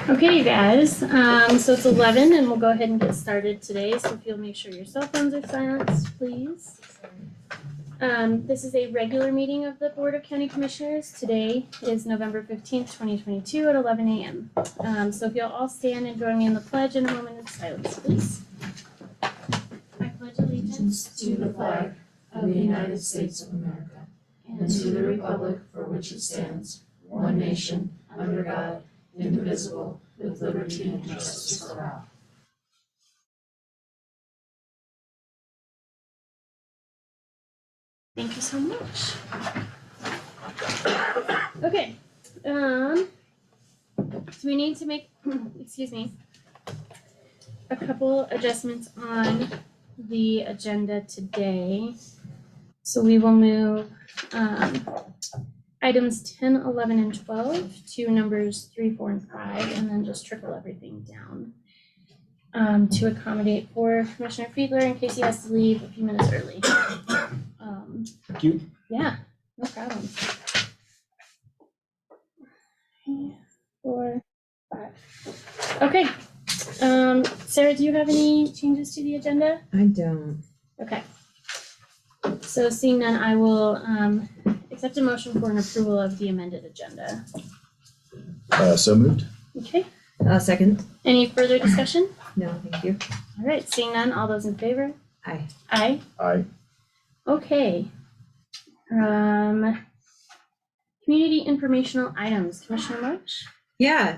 Okay, you guys, so it's 11 and we'll go ahead and get started today. So if you'll make sure your cell phones are silenced, please. This is a regular meeting of the Board of County Commissioners. Today is November 15th, 2022 at 11 a.m. So if you'll all stand and join me in the pledge in a moment of silence, please. I pledge allegiance to the flag of the United States of America and to the republic for which it stands, one nation, under God, indivisible, with liberty and justice for all. Thank you so much. Okay, so we need to make, excuse me, a couple adjustments on the agenda today. So we will move items 10, 11, and 12 to numbers 3, 4, and 5, and then just trickle everything down to accommodate for Commissioner Fiedler in case he has to leave a few minutes early. Thank you. Yeah, no problem. 3, 4, 5. Okay. Sarah, do you have any changes to the agenda? I don't. Okay. So seeing none, I will accept a motion for an approval of the amended agenda. So moved. Okay. Second. Any further discussion? No, thank you. All right. Seeing none, all those in favor? Aye. Aye. Aye. Okay. Community informational items. Commissioner March? Yeah.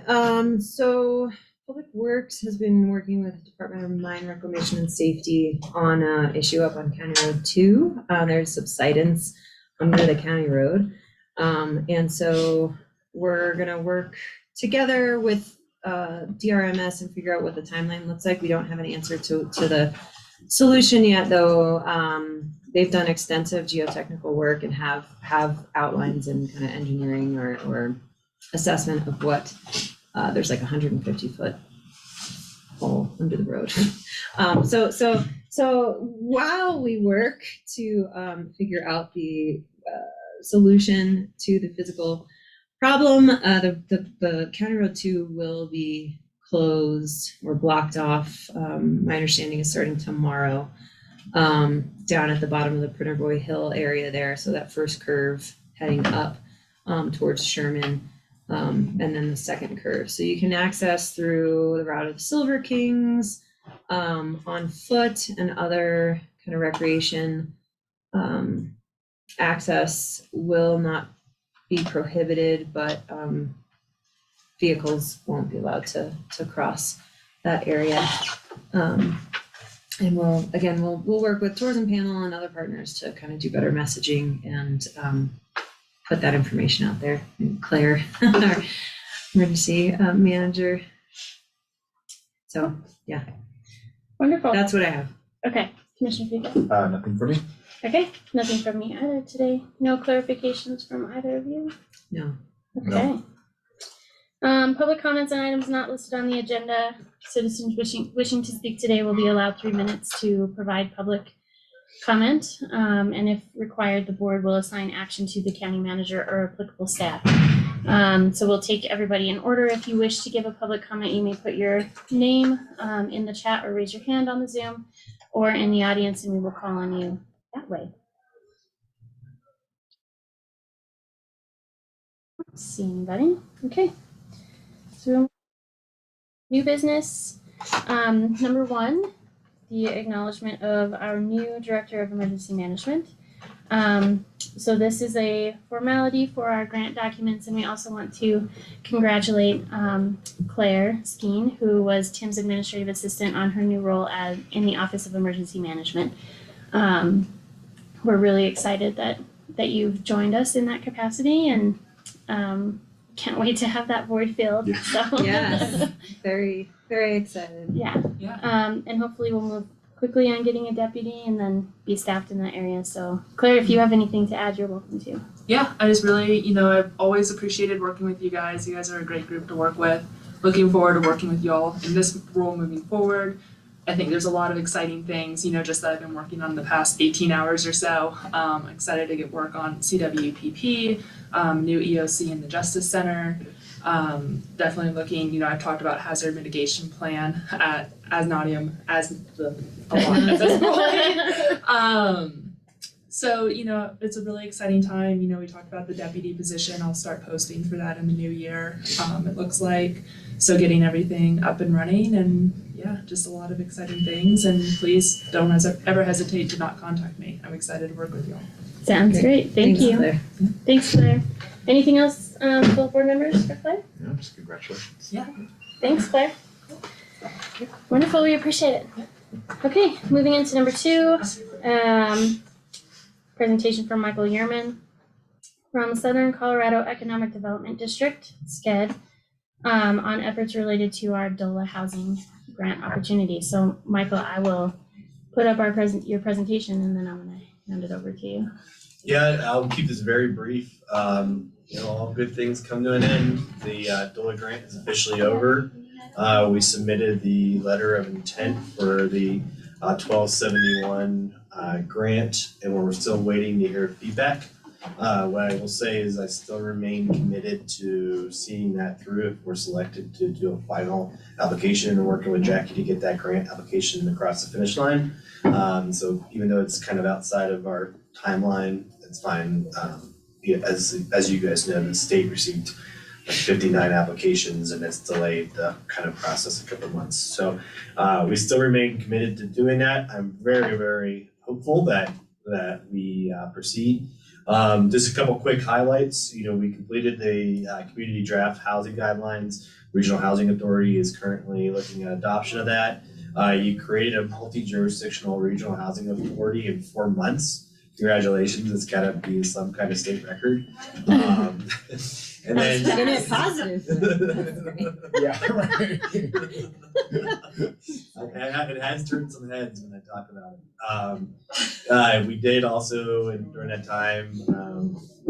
So Public Works has been working with the Department of Mine Reclamation and Safety on an issue up on County Road 2. There's subsidence under the county road. And so we're going to work together with DRMS and figure out what the timeline looks like. We don't have an answer to the solution yet, though. They've done extensive geotechnical work and have outlines and kind of engineering or assessment of what there's like 150-foot hole under the road. So while we work to figure out the solution to the physical problem, the County Road 2 will be closed or blocked off. My understanding is starting tomorrow, down at the bottom of the Printer Boy Hill area there. So that first curve heading up towards Sherman, and then the second curve. So you can access through the route of the Silver Kings, on foot and other kind of recreation. Access will not be prohibited, but vehicles won't be allowed to cross that area. And we'll work with Tourism Panel and other partners to kind of do better messaging and put that information out there. And Claire, our emergency manager. So yeah, Wonderful. that's what I have. Okay, Commissioner Fiedler? Nothing for me. Okay, nothing from me either today. No clarifications from either of you? No. Okay. Public comments on items not listed on the agenda. Citizens wishing to speak today will be allowed 3 minutes to provide public comment. And if required, the board will assign action to the county manager or applicable staff. So we'll take everybody in order. If you wish to give a public comment, you may put your name in the chat or raise your hand on the Zoom or in the audience, and we will call on you that way. See anybody? Okay. So new business. Number one, the acknowledgement of our new Director of Emergency Management. So this is a formality for our grant documents, and we also want to congratulate Claire Skeen, who was Tim's administrative assistant on her new role in the Office of Emergency Management. We're really excited that you've joined us in that capacity, and can't wait to have that void filled. Yeah. So Yes, very, very excited. yeah. And hopefully we'll move quickly on getting a deputy and then be staffed in that area. So Claire, if you have anything to add, you're welcome to. Yeah, I just really, I've always appreciated working with you guys. You guys are a great group to work with. Looking forward to working with y'all in this role moving forward. I think there's a lot of exciting things, just that I've been working on the past 18 hours or so. I'm excited to get work on CWPP, new EOC in the Justice Center. Definitely looking, I've talked about hazard mitigation plan as nauseam as a lot at this point. So, it's a really exciting time. We talked about the deputy position. I'll start posting for that in the new year, it looks like. So getting everything up and running, and yeah, just a lot of exciting things. And please don't ever hesitate to not contact me. I'm excited to work with y'all. Sounds great. Thank you. Claire. Thanks, Claire. Anything else for board members for Claire? Yeah, just congratulations. Yeah. Thanks, Claire. Wonderful. We appreciate it. Okay, moving into number 2. Presentation from Michael Yerman from Southern Colorado Economic Development District, SCED, on efforts related to our DOLA housing grant opportunity. So, Michael, I will put up your presentation, and then I'm going to hand it over to you. Yeah, I'll keep this very brief. All good things come to an end. The DOLA grant is officially over. We submitted the letter of intent for the 1271 grant, and we're still waiting to hear feedback. What I will say is I still remain committed to seeing that through if we're selected to do a final application and working with Jackie to get that grant application across the finish line. So even though it's kind of outside of our timeline, it's fine. As you guys know, the state received like 59 applications, and it's delayed the kind of process a couple of months. So we still remain committed to doing that. I'm very, very hopeful that we proceed. Just a couple quick highlights. We completed the community draft housing guidelines. Regional Housing Authority is currently looking at adoption of that. You created a multi-jurisdictional regional housing authority in 4 months. Congratulations, it's gotta be some kind of state record. And then Taking it positive. Yeah, right. It has turned some heads when I talk about it. We did also, during that time,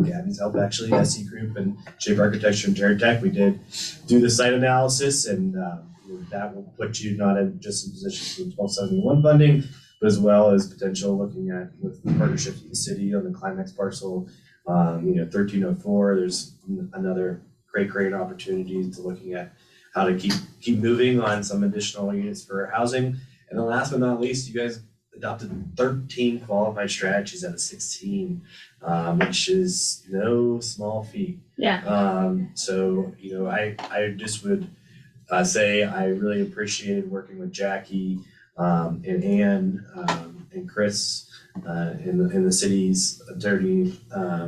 Gabby's help actually, SE Group and Shape Architecture and Geritech, we did do the site analysis, and that will put you not just in position for 1271 funding, but as well as potential looking at with partnerships with the city on the Climax parcel. 1304, there's another great opportunity to looking at how to keep moving on some additional units for housing. And then last but not least, you guys adopted 13 qualified strategies out of 16, which is no small feat. Yeah. So, I just would say I really appreciated working with Jackie and Ann and Chris in the city's attorney,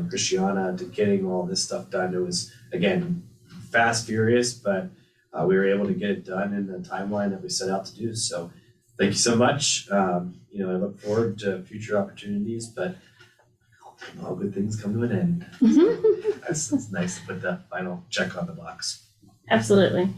Christiana, to getting all this stuff done. It was, again, fast, furious, but we were able to get it done in the timeline that we set out to do. So thank you so much. I look forward to future opportunities, but all good things come to an end. It's nice to put that final check on the box. Absolutely.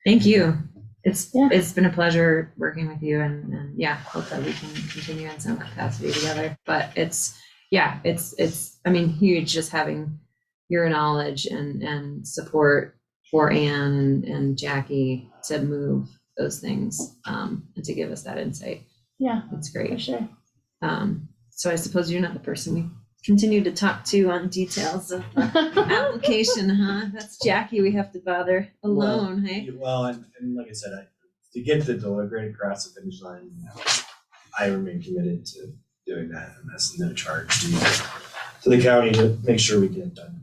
Thank you. It's Yeah. It's been a pleasure working with you, and yeah, hope that we can continue in some capacity together. But it's huge just having your knowledge and support for Anne and Jackie to move those things and to give us that insight. Yeah, It's for great. sure. So I suppose you're not the person we continue to talk to on details of the application, huh? That's Jackie we have to bother alone, hey? Well, and like I said, to get the delivery across the finish line, I remain committed to doing that, and that's no charge to the county to make sure we get it done.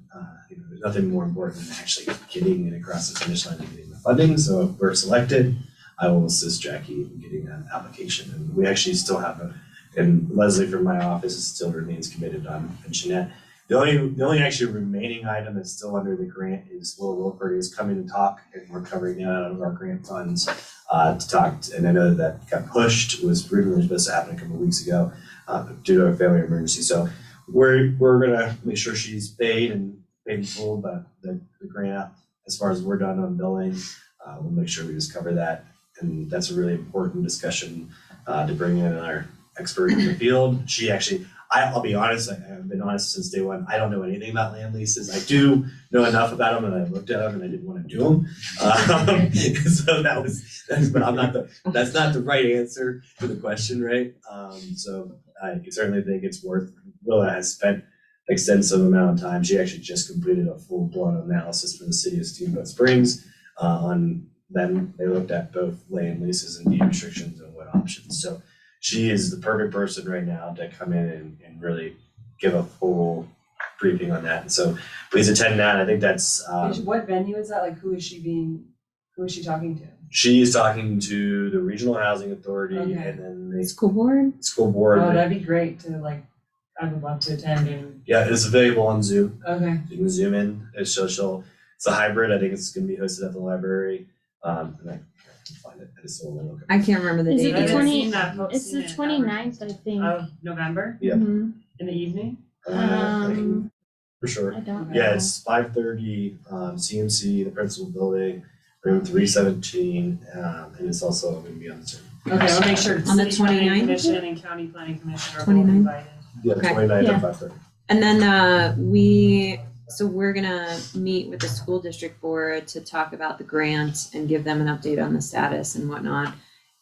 there's nothing more important than actually getting it across the finish line and getting the funding. So if we're selected, I will assist Jackie in getting that application. And we actually still have and Leslie from my office still remains committed on finishing that. The only actually remaining item that's still under the grant is Will Wilford is coming to talk, and we're covering that out of our grant funds to talk. And I know that got pushed. It was originally supposed to happen a couple of weeks ago due to a family emergency. So we're gonna make sure she's paid and paid in full, but the grant, as far as we're done on billing, we'll make sure we just cover that. And that's a really important discussion to bring in our expert in the field. She actually, I'll be honest, I've been honest since day one. I don't know anything about land leases. I do know enough about them, and I looked at them, and I didn't want to do them. So but that's not the right answer to the question, right? So I certainly think it's worth. Willa has spent extensive amount of time. She actually just completed a full-blown analysis for the city of Steamboat Springs on them. They looked at both land leases and deed restrictions and what options. So she is the perfect person right now to come in and really give a full briefing on that. And so please attend that. I think that's What venue is that? Like, who is she talking to? she is talking to the Regional Housing Authority Okay. and then the School board? school board. Oh, that'd be great to I would love to attend and. Yeah, it's available on Zoom. Okay. You can zoom in. It's a hybrid. I think it's going to be hosted at the library. And I can find it. I just don't want to look at I can't remember the Is date. it the I haven't 20 seen that post- It's seen the it 29th, I think. Of November Yeah. Mhm. in the evening? For sure. I don't know. Yeah, it's 5:30, CMC, the principal building, room 317, and it's also going to be on Zoom. Okay, I'll make sure On the City Planning 29th? Commission and County Planning Commission are both 29th? invited. Yeah, Okay. 29th Yeah. at 5:30. And then we're gonna meet with the school district board to talk about the grant and give them an update on the status and whatnot.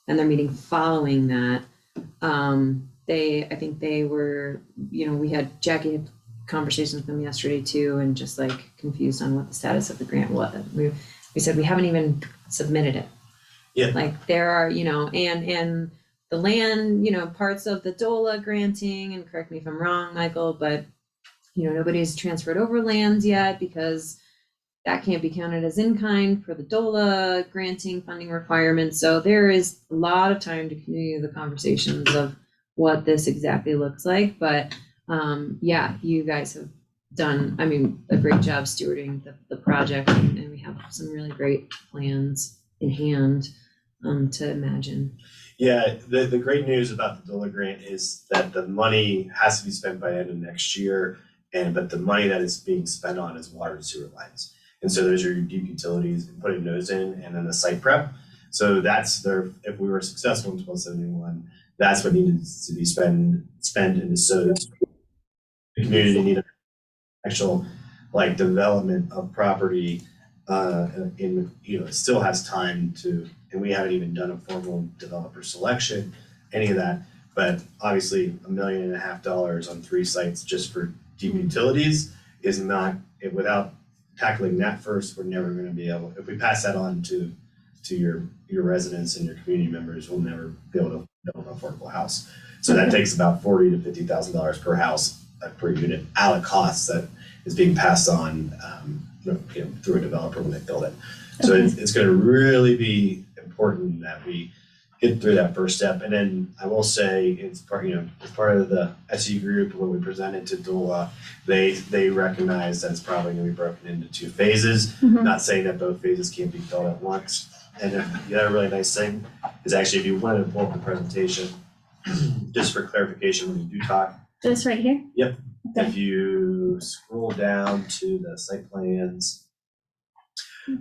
And their meeting following that, I think they were, we had Jackie had conversations with them yesterday too, and just like confused on what the status of the grant was. We said we haven't even submitted it. Yeah. Like there are, and the land, parts of the DOLA granting, and correct me if I'm wrong, Michael, but nobody's transferred over lands yet because that can't be counted as in kind for the DOLA granting funding requirements. So there is a lot of time to continue the conversations of what this exactly looks like. But you guys have done, a great job stewarding the project, and we have some really great plans in hand to imagine. Yeah, the great news about the DOLA grant is that the money has to be spent by the end of next year, but the money that is being spent on is water and sewer lines. And so those are your deep utilities and putting those in, and then the site prep. So that's if we were successful in 1271, that's what needs to be spent into so the community needed actual development of property it still has time to, and we haven't even done a formal developer selection, any of that. But obviously $1.5 million on 3 sites just for deep utilities is not, without tackling that first, we're never going to be able, if we pass that on to your residents and your community members, we'll never be able to build an affordable house. So that takes about $40,000 to $50,000 per house per unit out of costs that is being passed on through a developer when they build it. So it's going to really be important that we get through that first step. And then I will say it's part of the SE group when we presented to DOLA, they recognize that it's probably going to be broken into 2 phases. Mhm. Not saying that both phases can't be built at once. And the other really nice thing is actually if you wanted to pull up the presentation, just for clarification when you do talk, This right here? Yep. Okay. If you scroll down to the site plans,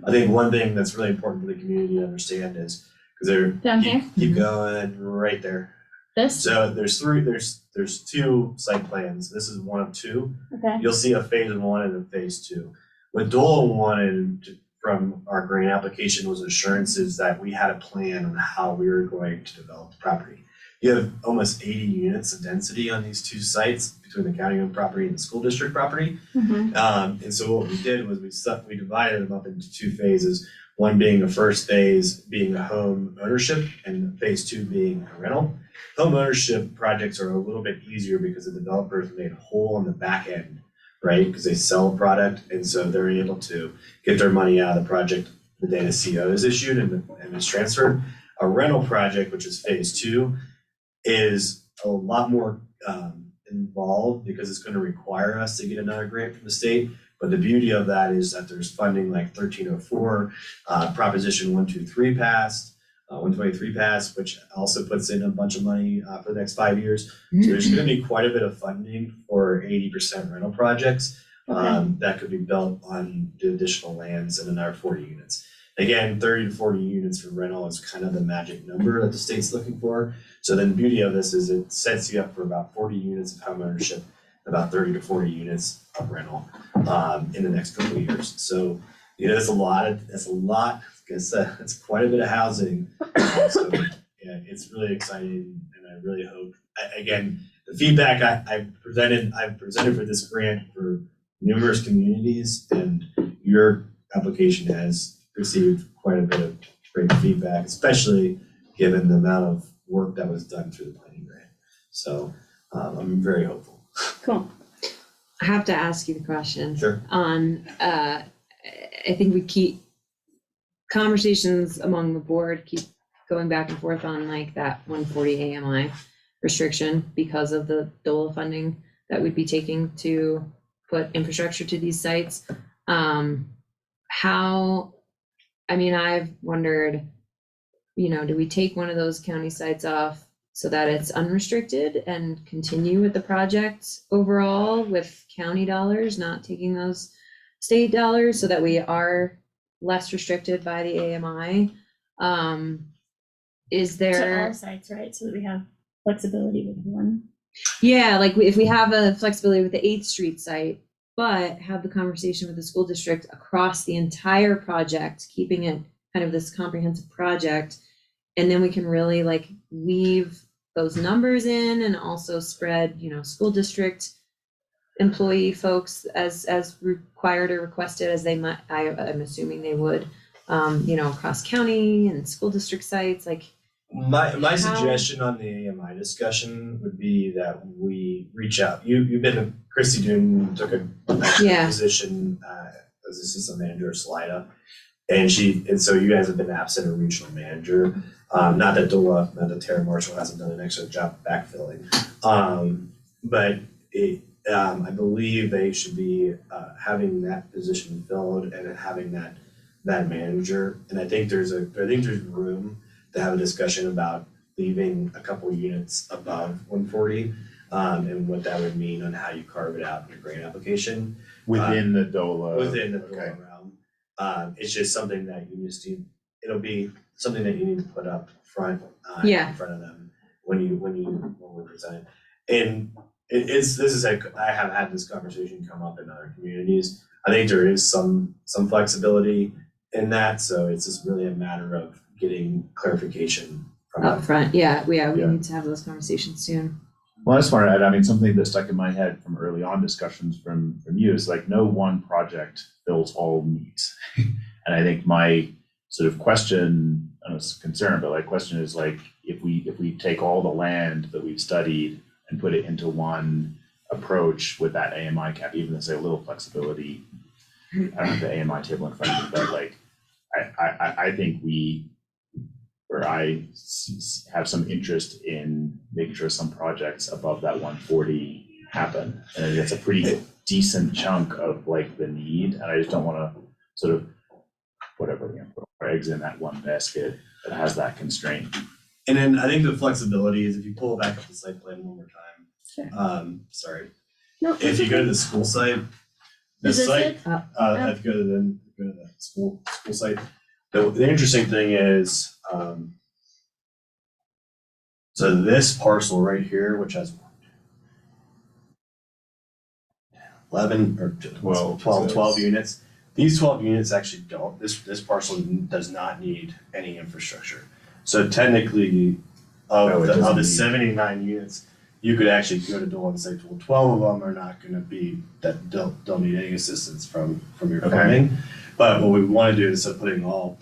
I think one thing that's really important for the community to understand is because Down here? keep going right there. This? So there's 2 site plans. This is one of 2. Okay. You'll see a phase 1 and a phase 2. What DOLA wanted from our grant application was assurances that we had a plan on how we were going to develop the property. You have almost 80 units of density on these 2 sites between the county-owned property and the school district property. Mhm. And so what we did was we divided them up into 2 phases. One being the first phase being a home ownership, and phase 2 being a rental. Home ownership projects are a little bit easier because the developers made whole on the back end right? Because they sell a product, and so they're able to get their money out of the project the day the CO is issued and it's transferred. A rental project, which is phase 2, is a lot more involved because it's going to require us to get another grant from the state. But the beauty of that is that there's funding like 1304, Proposition 123 passed, 123 passed, which also puts in a bunch of money for the next 5 years. So there's going to be quite a bit of funding for 80% rental projects that could be built on the additional lands and another 40 units. Again, 30 to 40 units for rental is kind of the magic number that the state's looking for. So then the beauty of this is it sets you up for about 40 units of home ownership, about 30 to 40 units of rental in the next couple of years. So, that's a lot. It's quite a bit of housing. So yeah, it's really exciting, and I really hope. Again, the feedback I've presented for this grant for numerous communities, and your application has received quite a bit of great feedback, especially given the amount of work that was done through the planning grant. So I'm very hopeful. Cool. I have to ask you the question. Sure. On, I think we keep conversations among the board keep going back and forth on like that 140 AMI restriction because of the DOLA funding that we'd be taking to put infrastructure to these sites. I've wondered, do we take one of those county sites off so that it's unrestricted and continue with the project overall with county dollars, not taking those state dollars, so that we are less restricted by the AMI? Is To there? all sites, right? So that we have flexibility with one. Yeah, like if we have a flexibility with the 8th Street site, but have the conversation with the school district across the entire project, keeping it kind of this comprehensive project, and then we can really like weave those numbers in and also spread, school district employee folks as required or requested as they might, I'm assuming they would, across county and school district sites, like. My suggestion on the AMI discussion would be that we reach out. You've been Christy Dune took a position as assistant manager at Salida, and so you guys have been absent a regional manager. Not that Tara Marshall hasn't done an excellent job backfilling, but I believe they should be having that position filled and having that manager. And I think there's room to have a discussion about leaving a couple units above 140 and what that would mean on how you carve it out in your grant application. Within the DOLA. Within the DOLA realm. It's just something that it'll be something that you need to put up front in front of them when we present it. And I have had this conversation come up in other communities. I think there is some flexibility in that, so it's just really a matter of getting clarification from Up front, we need to have those conversations soon. Well, I just want to add, something that stuck in my head from early on discussions from you is like no one project fills all needs. And I think my sort of question, I don't know, it's a concern, but like question is like, if we take all the land that we've studied and put it into one approach with that AMI cap, even if say a little flexibility, I don't have the AMI table in front of me, but like, I think I have some interest in making sure some projects above that 140 happen. And it's a pretty decent chunk of like the need. And I just don't want to sort of put our eggs in that one basket that has that constraint. And then I think the flexibility is if you pull back up the site plan one more time. Sure. Sorry. No, If you go to the school site, Is this it? I have to go to the school site. The interesting thing is, so this parcel right here, which has 11 or 12 units, these 12 units actually don't, this parcel does not need any infrastructure. So technically, of the 79 units, you could actually go to Dole and say, well, 12 of them are not going to be, that don't need any assistance from your funding. But what we want to do is instead of putting all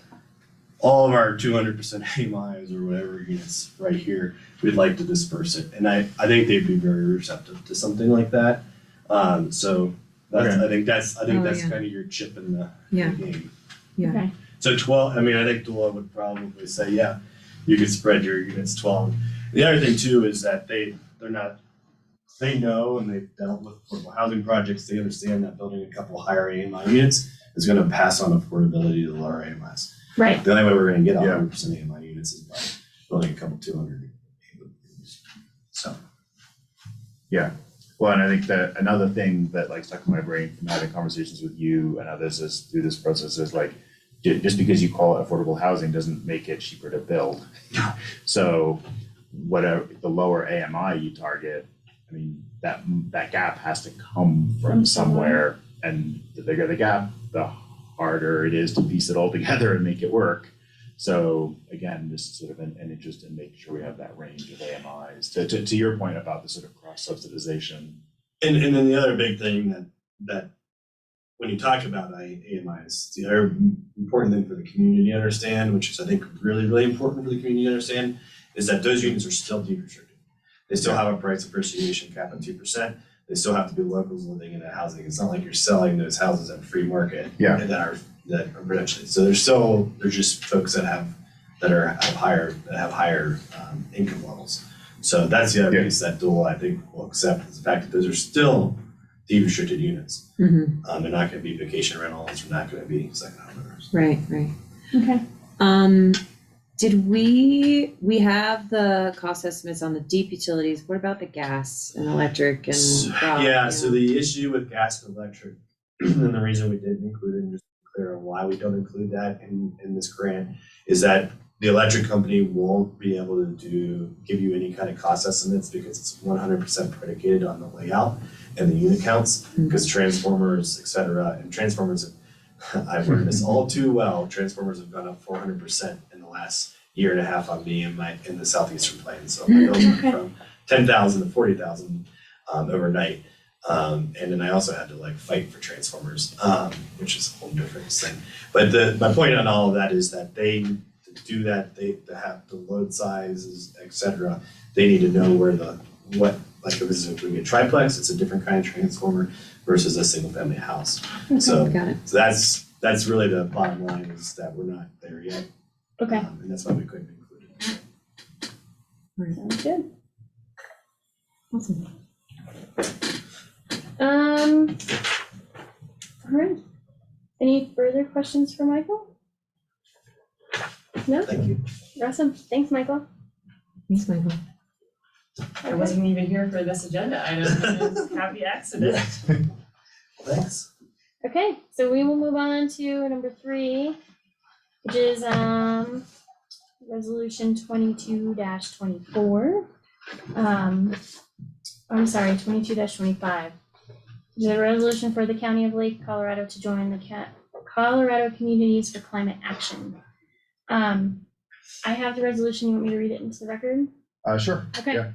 of our 200% AMIs or whatever units right here, we'd like to disperse it. And I think they'd be very receptive to something like that. So That's, Okay. I think that's Oh, kind yeah. of your chip in the Yeah. game. Yeah. Okay. So 12, I mean, I think Dula would probably say, yeah, you could spread your units 12. The other thing too is that they know and they've dealt with affordable housing projects. They understand that building a couple higher AMI units is going to pass on affordability to the lower AMIs. Right. The only way we're going to get Yeah. 100% AMI units is by building a couple 200. So. Well, and I think that another thing that like stuck in my brain from having conversations with you and others is through this process is like, just because you call it affordable housing doesn't make it cheaper to build. So whatever the lower AMI you target, I mean, that gap has to come from somewhere, and the bigger the gap, the harder it is to piece it all together and make it work. So again, just sort of an interest in making sure we have that range of AMIs. To your point about the sort of cross subsidization. And then the other big thing that when you talk about AMIs, the other important thing for the community to understand, which is I think really, really important for the community to understand, is that those units are still deed restricted. They still have a price appreciation cap at 2%. They still have to be locals living in that housing. It's not like you're selling those houses at free market. Yeah. That are potentially. So there's just folks that have higher income levels. So that's the other piece that Dole I think will accept is the fact that those are still deed restricted units. Mm-hmm. They're not going to be vacation rentals. They're not going to be second homeowners. Right. Okay. Did we have the cost estimates on the deep utilities? What about the gas and electric and? So the issue with gas and electric, and the reason we didn't include it, and just to be clear on why we don't include that in this grant, is that the electric company won't be able to give you any kind of cost estimates because it's 100% predicated on the layout and the unit counts, because transformers, et cetera, and transformers, I've learned this all too well, transformers have gone up 400% in the last year and a half on me in the southeastern plains. So my bills went from 10,000 to 40,000 overnight. And then I also had to fight for transformers, which is a whole different thing. But my point on all of that is that to do that, they have the load sizes, et cetera. They need to know if this is a triplex, it's a different kind of transformer versus a single family house. So Got it. that's really the bottom line, is that we're not there yet. Okay. And that's why we couldn't include it. Sounds good. Awesome. All right. Any further questions for Michael? No? Thank you. Awesome. Thanks, Michael. Thanks, Michael. I wasn't even here for this agenda item, and it's a happy accident. Thanks. Okay, so we will move on to number 3, which is resolution 22-24. I'm sorry, 22-25. Which is a resolution for the County of Lake, Colorado to join the Colorado Communities for Climate Action. I have the resolution. You want me to read it into the record? Sure. Okay.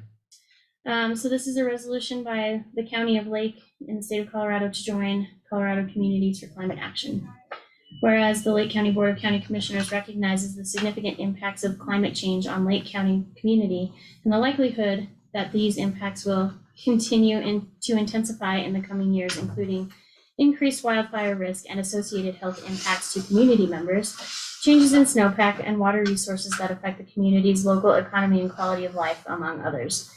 Yeah. So this is a resolution by the County of Lake in the state of Colorado to join Colorado Communities for Climate Action. Whereas the Lake County Board of County Commissioners recognizes the significant impacts of climate change on Lake County community and the likelihood that these impacts will continue to intensify in the coming years, including increased wildfire risk and associated health impacts to community members, changes in snowpack and water resources that affect the community's local economy and quality of life, among others.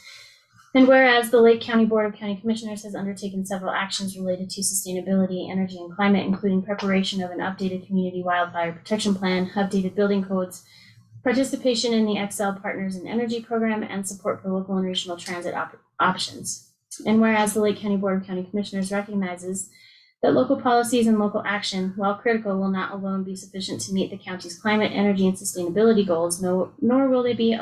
And whereas the Lake County Board of County Commissioners has undertaken several actions related to sustainability, energy, and climate, including preparation of an updated community wildfire protection plan, updated building codes, participation in the Excel Partners in Energy program, and support for local and regional transit options. And whereas the Lake County Board of County Commissioners recognizes that local policies and local action, while critical, will not alone be sufficient to meet the county's climate, energy, and sustainability goals, nor will they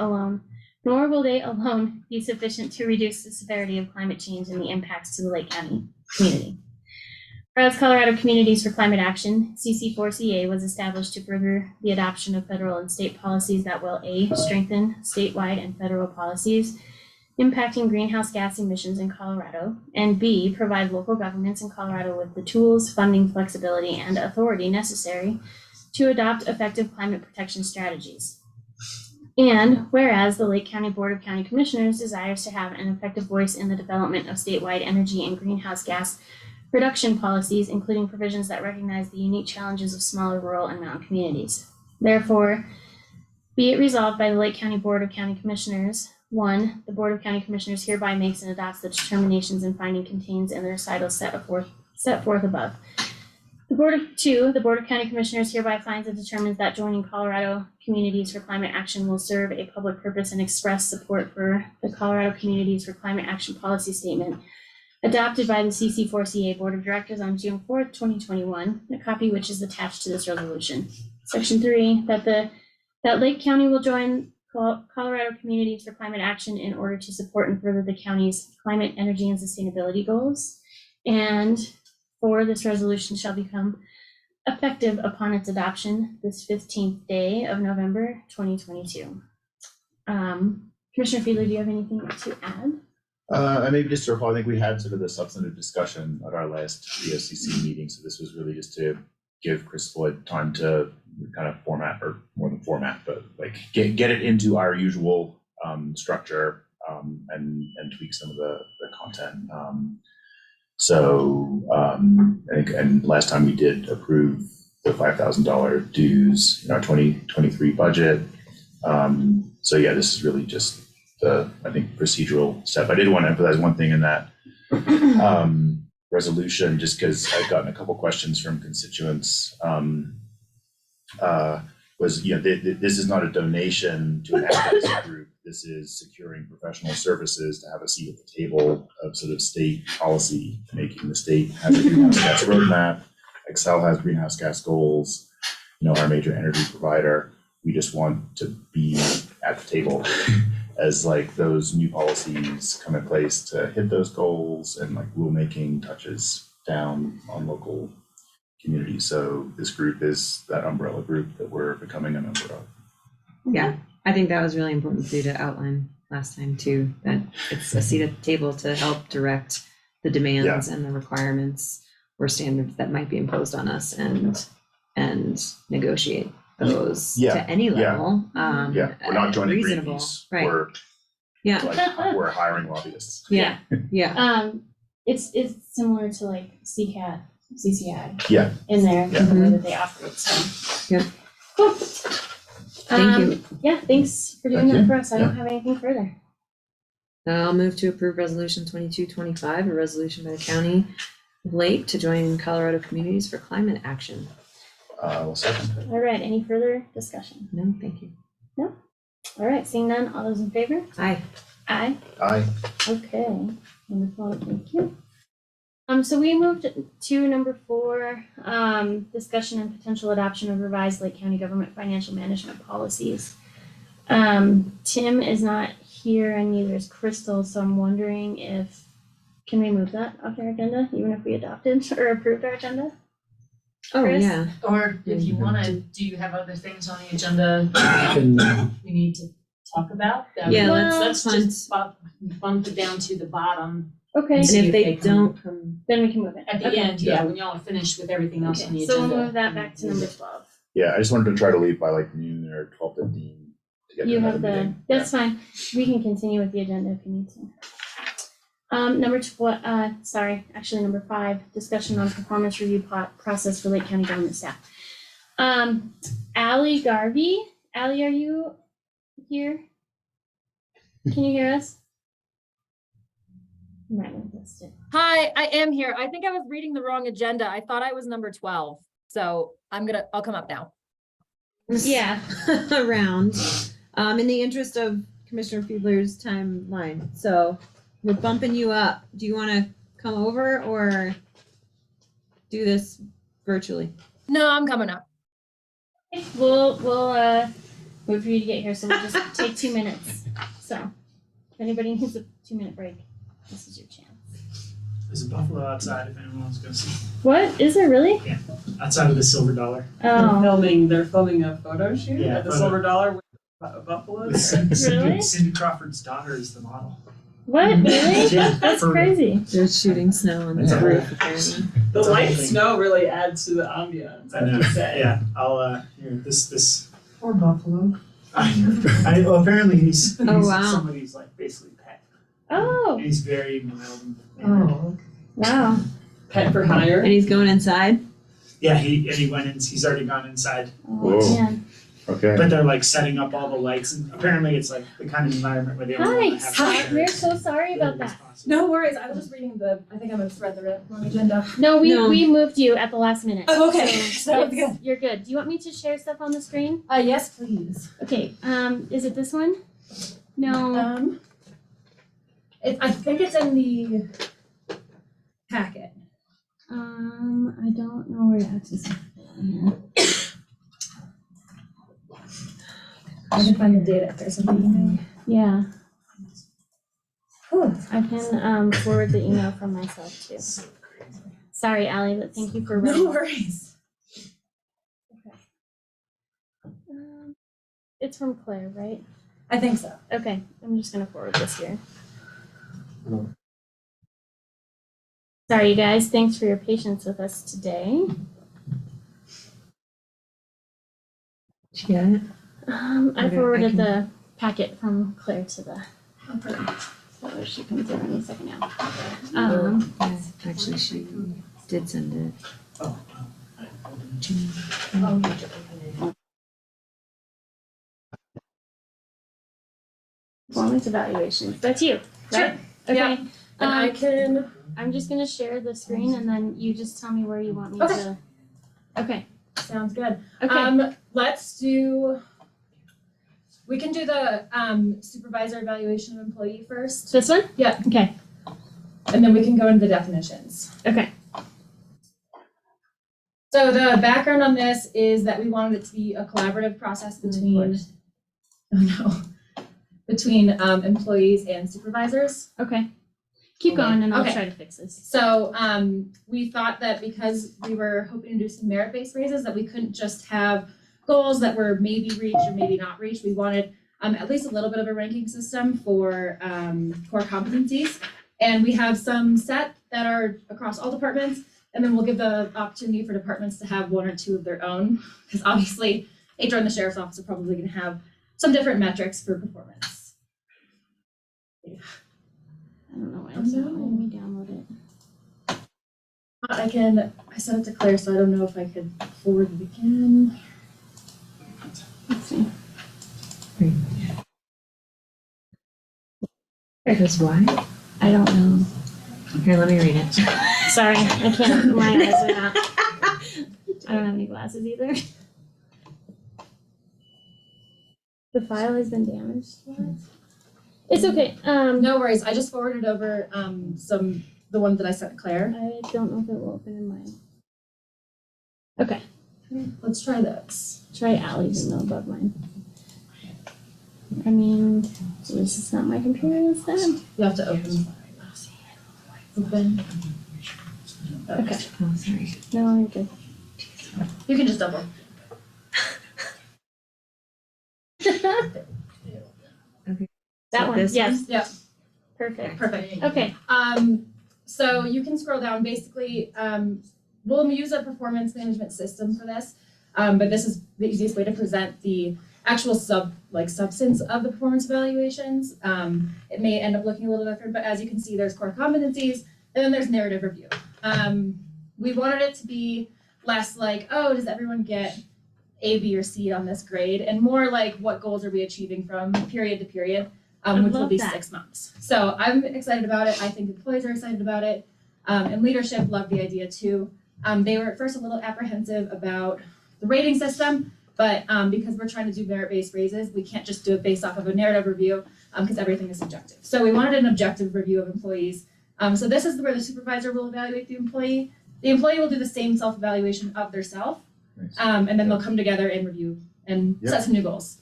alone be sufficient to reduce the severity of climate change and the impacts to the Lake County community. Whereas Colorado Communities for Climate Action, CC4CA, was established to further the adoption of federal and state policies that will A, strengthen statewide and federal policies impacting greenhouse gas emissions in Colorado, and B, provide local governments in Colorado with the tools, funding, flexibility, and authority necessary to adopt effective climate protection strategies. And whereas the Lake County Board of County Commissioners desires to have an effective voice in the development of statewide energy and greenhouse gas reduction policies, including provisions that recognize the unique challenges of smaller rural and mountain communities. Therefore, be it resolved by the Lake County Board of County Commissioners, 1, the Board of County Commissioners hereby makes and adopts the determinations and finding contained in the recitals set forth above. The Board of County Commissioners hereby finds and determines that joining Colorado Communities for Climate Action will serve a public purpose and express support for the Colorado Communities for Climate Action Policy Statement adopted by the CC4CA Board of Directors on June 4th, 2021, a copy which is attached to this resolution. Section 3, that Lake County will join Colorado Communities for Climate Action in order to support and further the county's climate, energy, and sustainability goals. And 4, this resolution shall become effective upon its adoption this 15th day of November 2022. Commissioner Fiedler, do you have anything to add? And maybe just to recall, I think we had sort of the substantive discussion at our last BOCC meeting, so this was really just to give Chris Floyd time to kind of format, or more than format, but like get it into our usual structure and tweak some of the content. I think, and last time we did approve the $5,000 dues in our 2023 budget. So yeah, this is really just the, I think, procedural step. I did want to emphasize one thing in that resolution, just because I've gotten a couple questions from constituents. Was, you know, this is not a donation to an advocacy group. This is securing professional services to have a seat at the table of sort of state policy making. The state has a greenhouse gas roadmap. Excel has greenhouse gas goals. You know, our major energy provider. We just want to be at the table as like those new policies come in place to hit those goals, and like rulemaking touches down on local communities. So this group is that umbrella group that we're becoming a member of. Yeah, I think that was really important for you to outline last time too, that it's a seat at the table to help direct the demands and the requirements or standards that might be imposed on us, and negotiate those to any level. We're not joining reasonable, Greenpeace. right? We're hiring lobbyists. Yeah. It's similar to like CCAT, CCI. Yeah. In there, Yeah. the way that they operate. So. Yep. Cool. Thank you. Yeah, thanks for doing that for us. I don't have anything further. I'll move to approve resolution 2225, a resolution by the county of Lake to join Colorado Communities for Climate Action. We'll second it. All right, any further discussion? No, thank you. No? All right, seeing none, all those in favor? Aye. Aye. Aye. Okay, wonderful, thank you. So we moved to number 4, discussion and potential adoption of revised Lake County government financial management policies. Tim is not here and neither is Crystal, so I'm wondering if, can we move that off our agenda, even if we adopted or approved our agenda? Oh, Chris? yeah. Or if you wanna, do you have other things on the agenda we need to talk about? Yeah, Let's let's just bump it down to the bottom Okay, And See if if they they don't come, then we can move it. at the Okay. end, yeah, when y'all are finished with everything else on Okay, the so agenda. we'll move that back to number 12. Yeah, I just wanted to try to leave by like noon or 12:15 to get to You another have the, meeting. that's fine. We can continue with the agenda if you need to. Number 5, discussion on performance review process for Lake County government staff. Allie Garvey, Allie, are you here? Can you hear us? You might want to list it. Hi, I am here. I think I was reading the wrong agenda. I thought I was number 12. So I'll come up now. Yeah, around, in the interest of Commissioner Fiedler's timeline. So we're bumping you up. Do you want to come over or do this virtually? No, I'm coming up. we'll wait for you to get here, so we'll just take 2 minutes. So if anybody needs a 2-minute break, this is your chance. There's a buffalo outside if anyone wants to go see. What? Is there really? Outside of the Silver Dollar. Oh, They're filming a photo shoot Yeah, at the photo. Silver Dollar with buffaloes. With Really? Cindy Crawford's daughter is the model. what? Really? Yeah, That's for real. crazy. They're shooting snow on It's the a roof, whole- apparently. The It's a light whole thing. snow really adds to the ambiance, I I know. have to say. Yeah, I'll here this. Poor buffalo. Well, apparently he's Oh, wow. somebody's like basically pet. Oh, And he's very mild. Oh, wow. Pet for hire. And he's going inside? Yeah, he went in, he's already gone inside. Whoa. Oh, man. Okay. But they're like setting up all the lights and apparently it's like the kind of environment where they only Hi, want to have. sorry, we're so sorry about that. No worries, I was just reading I think I misread the wrong agenda. No, No. we moved you at the last minute. Oh, okay. So That was good. you're good. Do you want me to share stuff on the screen? Yes, please. Okay, is it this one? No. I think it's in the packet. I don't know where to access it. I can find the data if there's something. Yeah, Whew. I can forward the email from myself too. Sorry, Allie, but thank you for running. No worries. It's from Claire, right? I think so. Okay, I'm just gonna forward this here. Sorry, you guys. Thanks for your patience with us today. Did you get it? I Okay, forwarded I can- the packet from Claire to the, Oh, perfect. so she comes in any second now. Yeah, actually, she did send it. Oh. Performance evaluations. That's you, right? Okay. Yeah. And I can. I'm just gonna share the screen and then you just tell me where you want me Okay. to. Okay. Sounds good. Okay. Let's do. We can do the supervisor evaluation of employee first, This one? Yeah. Okay. and then we can go into the definitions. Okay. So the background on this is that we wanted it to be a collaborative process between. Oh no. Between employees and supervisors. Okay. Keep Okay. going and I'll Okay. try to fix this. So we thought that because we were hoping to do some merit-based raises, that we couldn't just have goals that were maybe reached or maybe not reached. We wanted at least a little bit of a ranking system for core competencies. And we have some set that are across all departments, and then we'll give the opportunity for departments to have one or two of their own, because obviously HR and the sheriff's office are probably going to have some different metrics for performance. I don't know why it's not letting me download it. I sent it to Claire, so I don't know if I could forward it again. Let's see. Because why? I don't know. Here, let me read it. Sorry, I can't. My eyes are not. I don't have any glasses either. The file has been damaged. It's okay. No worries. I just forwarded over the one that I sent Claire. I don't know if it will open in mine. Okay, Let's try this. try Allie's and above mine. I mean, this is not my computer this time. You have to open. Open. Okay, Oh, sorry. no, you're good. You can just double. That So one, this yes. Yeah. Perfect. Perfect. Okay, So you can scroll down. Basically, we'll use a performance management system for this, but this is the easiest way to present the actual substance of the performance evaluations. It may end up looking a little different, but as you can see, there's core competencies, and then there's narrative review. We wanted it to be less like, oh, does everyone get A, B, or C on this grade, and more like what goals are we achieving from period to period. Which will love be that. 6 months. So I'm excited about it. I think employees are excited about it. And leadership loved the idea too. They were at first a little apprehensive about the rating system, but because we're trying to do merit-based raises, we can't just do it based off of a narrative review because everything is subjective. So we wanted an objective review of employees. So this is where the supervisor will evaluate the employee. The employee will do the same self-evaluation of their self, Nice. and then they'll come together and review and Yep. set some new goals.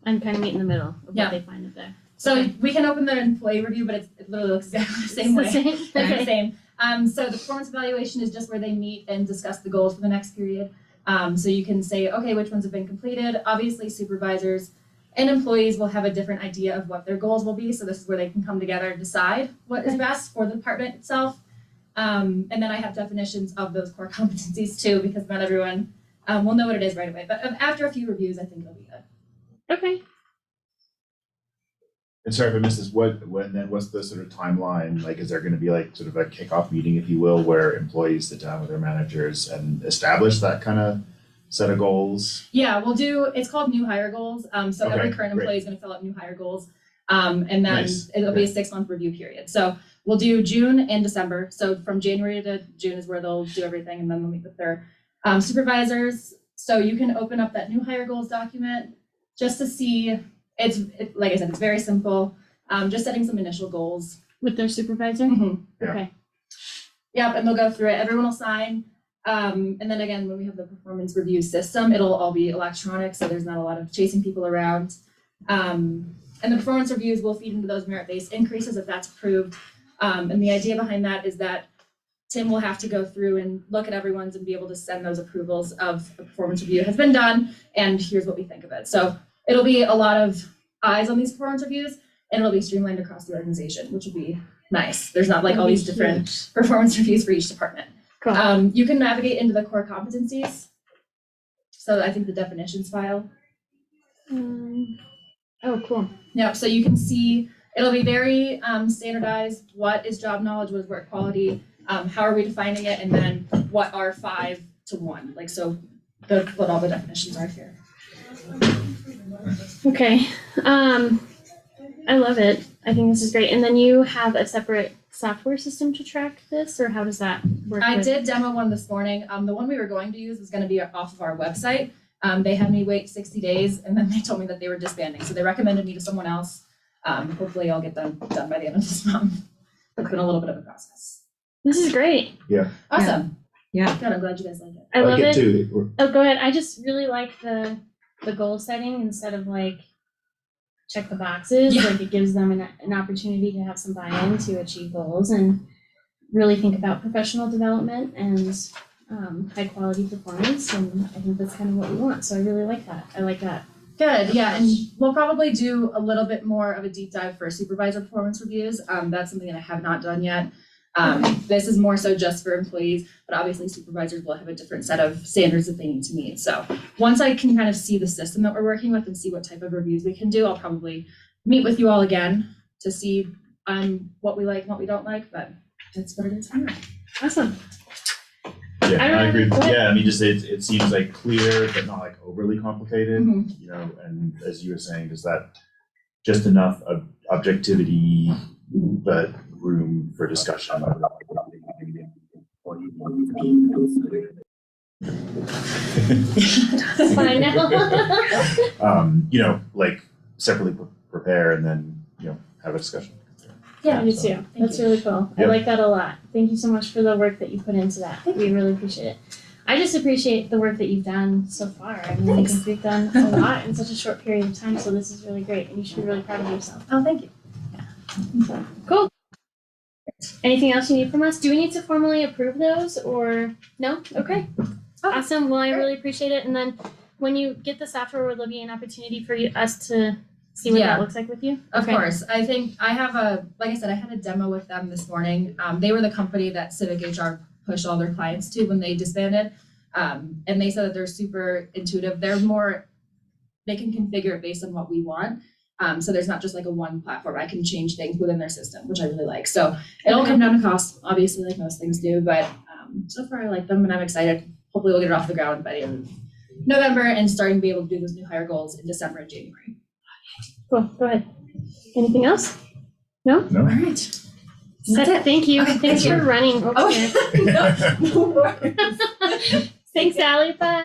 and kind of meet in the middle of Yeah. what they find up there. So Okay. we can open the employee review, but it literally looks exactly the same way. It's the same? It's the Okay. same. So the performance evaluation is just where they meet and discuss the goals for the next period. So you can say, okay, which ones have been completed? Obviously, supervisors and employees will have a different idea of what their goals will be. So this is where they can come together and decide what is Okay. best for the department itself. And then I have definitions of those core competencies too, because not everyone will know what it is right away. But after a few reviews, I think it'll be good. Okay. And sorry if I missed this, what's the sort of timeline? Like, is there gonna be like sort of a kickoff meeting, if you will, where employees sit down with their managers and establish that kind of set of goals? Yeah, we'll do, it's called new hire goals. So every Okay, current great. employee is gonna fill out new hire goals. And then Nice. it'll be a 6-month review period. So we'll do June and December. So from January to June is where they'll do everything, and then they'll meet with their supervisors. So you can open up that new hire goals document just to see, like I said, it's very simple. Just setting some initial goals. With their supervisor? Yeah. Okay. Yep, and they'll go through it. Everyone will sign. And then again, when we have the performance review system, it'll all be electronic, so there's not a lot of chasing people around. And the performance reviews will feed into those merit-based increases if that's approved. And the idea behind that is that Tim will have to go through and look at everyone's and be able to send those approvals of a performance review has been done, and here's what we think of it. So it'll be a lot of eyes on these performance reviews, and it'll be streamlined across the organization, which will be nice. There's not like all these different performance reviews for each department. Cool. You can navigate into the core competencies. So I think the definitions file. Oh, cool. Yep, so you can see, it'll be very standardized. What is job knowledge, what is work quality, how are we defining it, and then what are 5 to 1? Like, so what all the definitions are here. Okay. I love it. I think this is great. And then you have a separate software system to track this, or how does that work? I did demo one this morning. The one we were going to use was going to be off of our website. They had me wait 60 days, and then they told me that they were disbanding. So they recommended me to someone else. Hopefully I'll get them done by the end of this month. It's been a little bit of a process. This is great. Awesome. Yeah. Good, I'm glad you guys like it. I love like it. too. Oh, go ahead. I just really like the goal setting instead of like check the boxes. Yeah. Like it gives them an opportunity to have some buy-in to achieve goals and really think about professional development and high quality performance. And I think that's kind of what we want. So I really like that. I like that. Good, yeah, and we'll probably do a little bit more of a deep dive for supervisor performance reviews. That's something that I have not done yet. This is more so just for employees, but obviously supervisors will have a different set of standards that they need to meet. So once I can kind of see the system that we're working with and see what type of reviews we can do, I'll probably meet with you all again to see what we like and what we don't like, but that's what it is for now. Awesome. Yeah, I don't I agree. know. Go ahead. Yeah, I mean, just it seems like clear, but not like overly complicated, Mhm. you know, and as you were saying, is that just enough of objectivity, but room for discussion. Fine now. You know, like separately prepare and then, you know, have a discussion. Yeah, me so- too. That's really cool. I Yep. like that a lot. Thank you so much for the work that you put into that. We really appreciate it. I just appreciate the work that you've done so far. I mean, I think we've done a lot in such a short period of time, so this is really great, and you should be really proud of yourself. Oh, thank you. So, cool. Anything else you need from us? Do we need to formally approve those, or no? Okay. Awesome. Well, I really appreciate it. And then when you get the software, will there be an opportunity for us to see what Yeah. that looks like with you? Of Okay. course. I think I have like I said, I had a demo with them this morning. They were the company that Civic HR pushed all their clients to when they disbanded. And they said that they're super intuitive. They can configure it based on what we want. So there's not just like a one platform. I can change things within their system, which I really like. So it'll come down to cost, obviously, like most things do. But so far I like them and I'm excited. Hopefully we'll get it off the ground by the end of November and starting to be able to do those new hire goals in December and January. Cool. Go ahead. Anything else? No? No? All right. That's it. Thank you. Okay, Thanks thank for running over Oh, here. no worries. Thanks, Allie. Bye.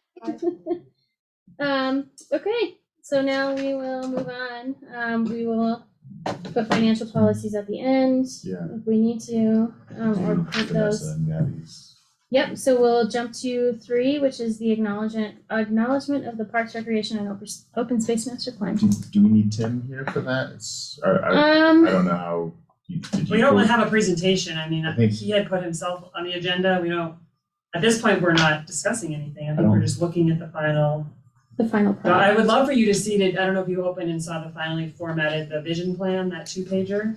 Okay, so now we will move on. We will put financial policies at the end Yeah. if we need to, or put Vanessa those. and Gabby's. Yep, so we'll jump to 3, which is the acknowledgement of the Parks, Recreation, and Open Space Master Plan. Do we need Tim here for that? I don't know how. Did We you don't post- have a presentation. I mean, I think- he had put himself on the agenda. We don't, at this point, we're not discussing anything. I I think we're don't- just looking at the final. The final But I product. would love for you to see it. I don't know if you opened and saw the finally formatted, the vision plan, that 2-pager.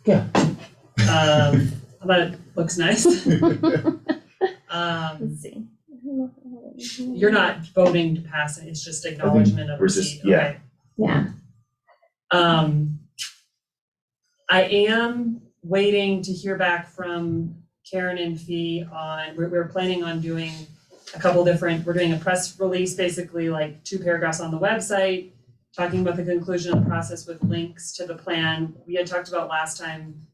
Yeah. I thought it looks nice. Let's see. I don't know if I have it in here. You're not voting to pass it. It's just acknowledgement of we're just- receipt. yeah. Okay. Yeah, I am waiting to hear back from Karen and Fee on, we're planning on doing a couple different, we're doing a press release, basically like 2 paragraphs on the website, talking about the conclusion of the process with links to the plan. We had talked about last time,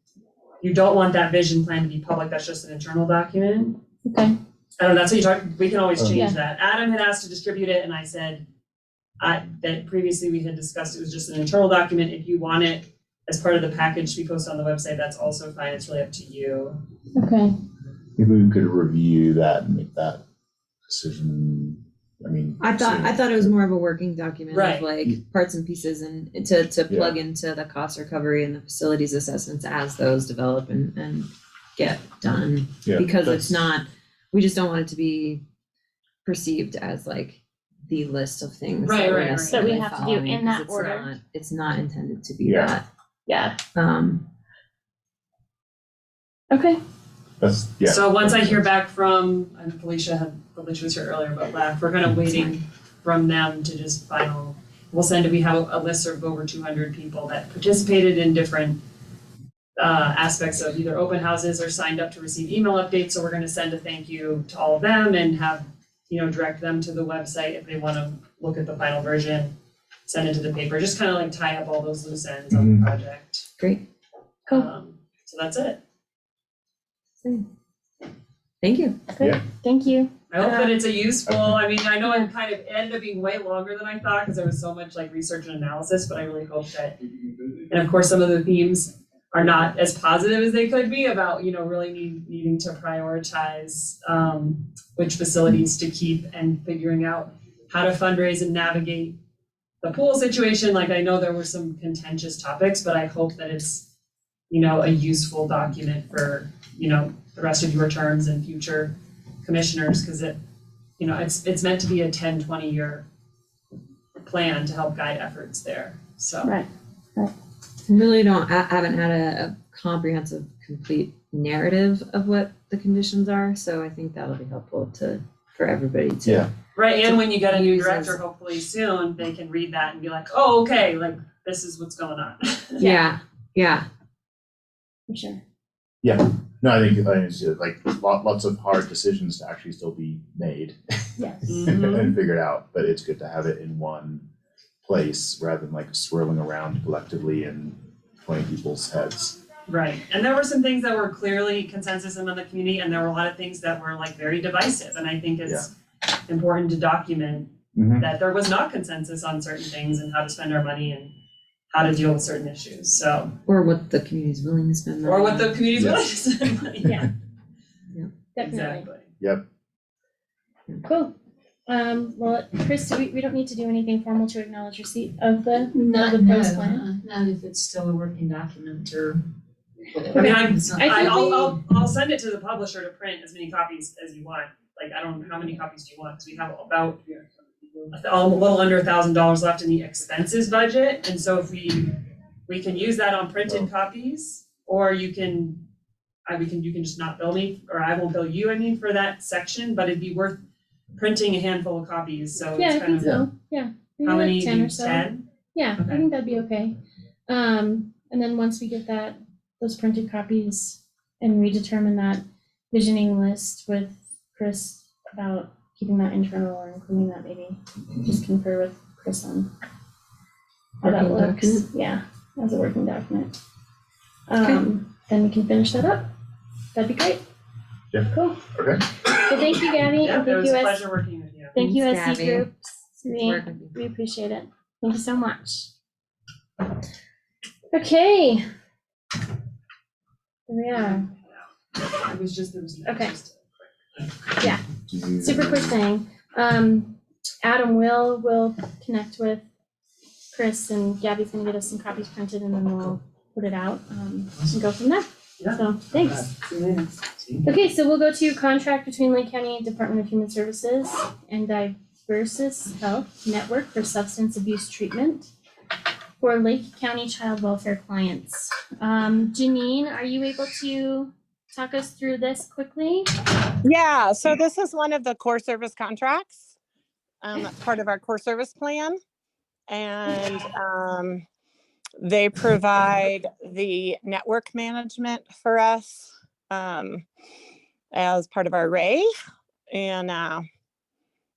you don't want that vision plan to be public, that's just an internal document. Okay. I don't know, that's what you talked, we can always change Yeah. that. Adam had asked to distribute it and I said, that previously we had discussed it was just an internal document. If you want it as part of the package to be posted on the website, that's also fine. It's really up to you. Okay. Maybe we could review that and make that decision. I mean, I thought it was more of a working document Right. of like parts and pieces and to plug into the cost recovery and the facilities assessments as those develop and get done. Yeah, Because that's- it's not, we just don't want it to be perceived as like the list of things Right, that we're right, right. necessarily That we have to do following, in 'cause that it's order. not- It's not intended to be Yeah. that. Yeah. Um, Okay. That's, yeah. So once I hear back from, and Felicia was here earlier but left, we're kind of waiting from them to just we'll send it, we have a list of over 200 people that participated in different aspects of either open houses or signed up to receive email updates. So we're going to send a thank you to all of them and have, direct them to the website if they want to look at the final version, send it to the paper, just kind of like tie up all those loose ends on the project. Great. Cool. So that's it. Thank you. Great. Thank you. I hope that it's a useful, I mean, I know it kind of ended up being way longer than I thought because there was so much like research and analysis, but I really hope that, and of course, some of the themes are not as positive as they could be about, really needing to prioritize which facilities to keep and figuring out how to fundraise and navigate the pool situation. Like, I know there were some contentious topics, but I hope that it's, a useful document for, the rest of your terms and future commissioners, because it's meant to be a 10-20 year plan to help guide efforts there. So Right. Really haven't had a comprehensive, complete narrative of what the conditions are, so I think that'll be helpful for everybody to. Yeah. right, and when you get a new Uses- director, hopefully soon, they can read that and be like, oh, okay, like this is what's going on. Yeah, yeah. For sure. No, I think it's like lots of hard decisions to actually still be made Yes. Mhm. and figured out, but it's good to have it in one place rather than like swirling around collectively in 20 people's heads. Right, and there were some things that were clearly consensus among the community, and there were a lot of things that were like very divisive, and I think it's important to document that there was not consensus on certain things and how to spend our money and how to deal with certain issues, so. Or what the community's willing to spend. Or money what on. the community's Yeah. willing to spend money on. Yeah. Yeah. Definitely. Exactly. Yep. Cool. Well, Chris, we don't need to do anything formal to acknowledge receipt of the Not, the no, post plan. not if it's still a working document or whatever. I mean, It's not- I think I'll send it to the publisher to print as many copies as you want. Like, I don't know, how many copies do you want? Because we have about a little under $1,000 left in the expenses budget. And so if we can use that on printed copies, or you can just not bill me, or I won't bill you, for that section, but it'd be worth printing a handful of copies. So Yeah, I it's kind think of, so. Yeah. Maybe how like many, 10 or so. 10? Yeah, I Okay. think that'd be okay. And then once we get those printed copies and we determine that visioning list with Chris about keeping that internal or including that, maybe just confer with Chris on how that Working looks. document? Yeah, as a working document. Then we can finish that up. That'd be great. Yeah. Cool. Okay. So thank you, Gabby, Yeah, and it thank was you, a pleasure working with you. thank you, Thanks, SC Gabby. groups. Good We work with you. we appreciate it. Thank you so much. Okay. Here we are. It was just, there was an Okay. Do Super quick thing. Adam will connect with Chris, and Gabby's gonna get us some copies printed, and then we'll put it out and go from there. Yeah. So thanks. Okay, so we'll go to contract between Lake County Department of Human Services and Diversus Health Network for substance abuse treatment for Lake County child welfare clients. Janine, are you able to talk us through this quickly? Yeah, so this is one of the core service contracts. That's part of our core service plan. And They provide the network management for us as part of our array. And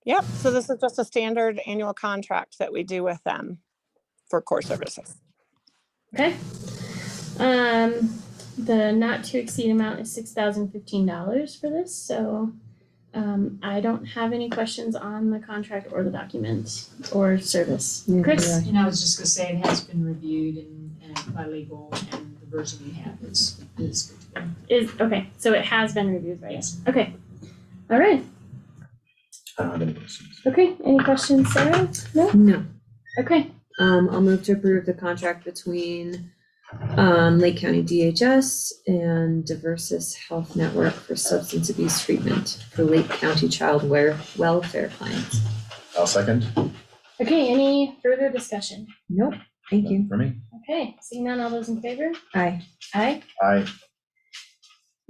yep, so this is just a standard annual contract that we do with them for core services. Okay. The not to exceed amount is $6,015 for this, so I don't have any questions on the contract or the document or service. Chris? And I was just gonna say, it has been reviewed and by legal, and the version we have is good to go. Okay, so it has been reviewed, right? Yes. Okay. All right. I don't have any questions. Okay, any questions, Sarah? No? No. Okay. I'll move to approve the contract between Lake County DHS and Diversis Health Network for substance abuse treatment for Lake County child welfare clients. I'll second. Okay, any further discussion? Nope, thank you. For me? Okay, seeing none, all those in favor? Aye. Aye. Aye.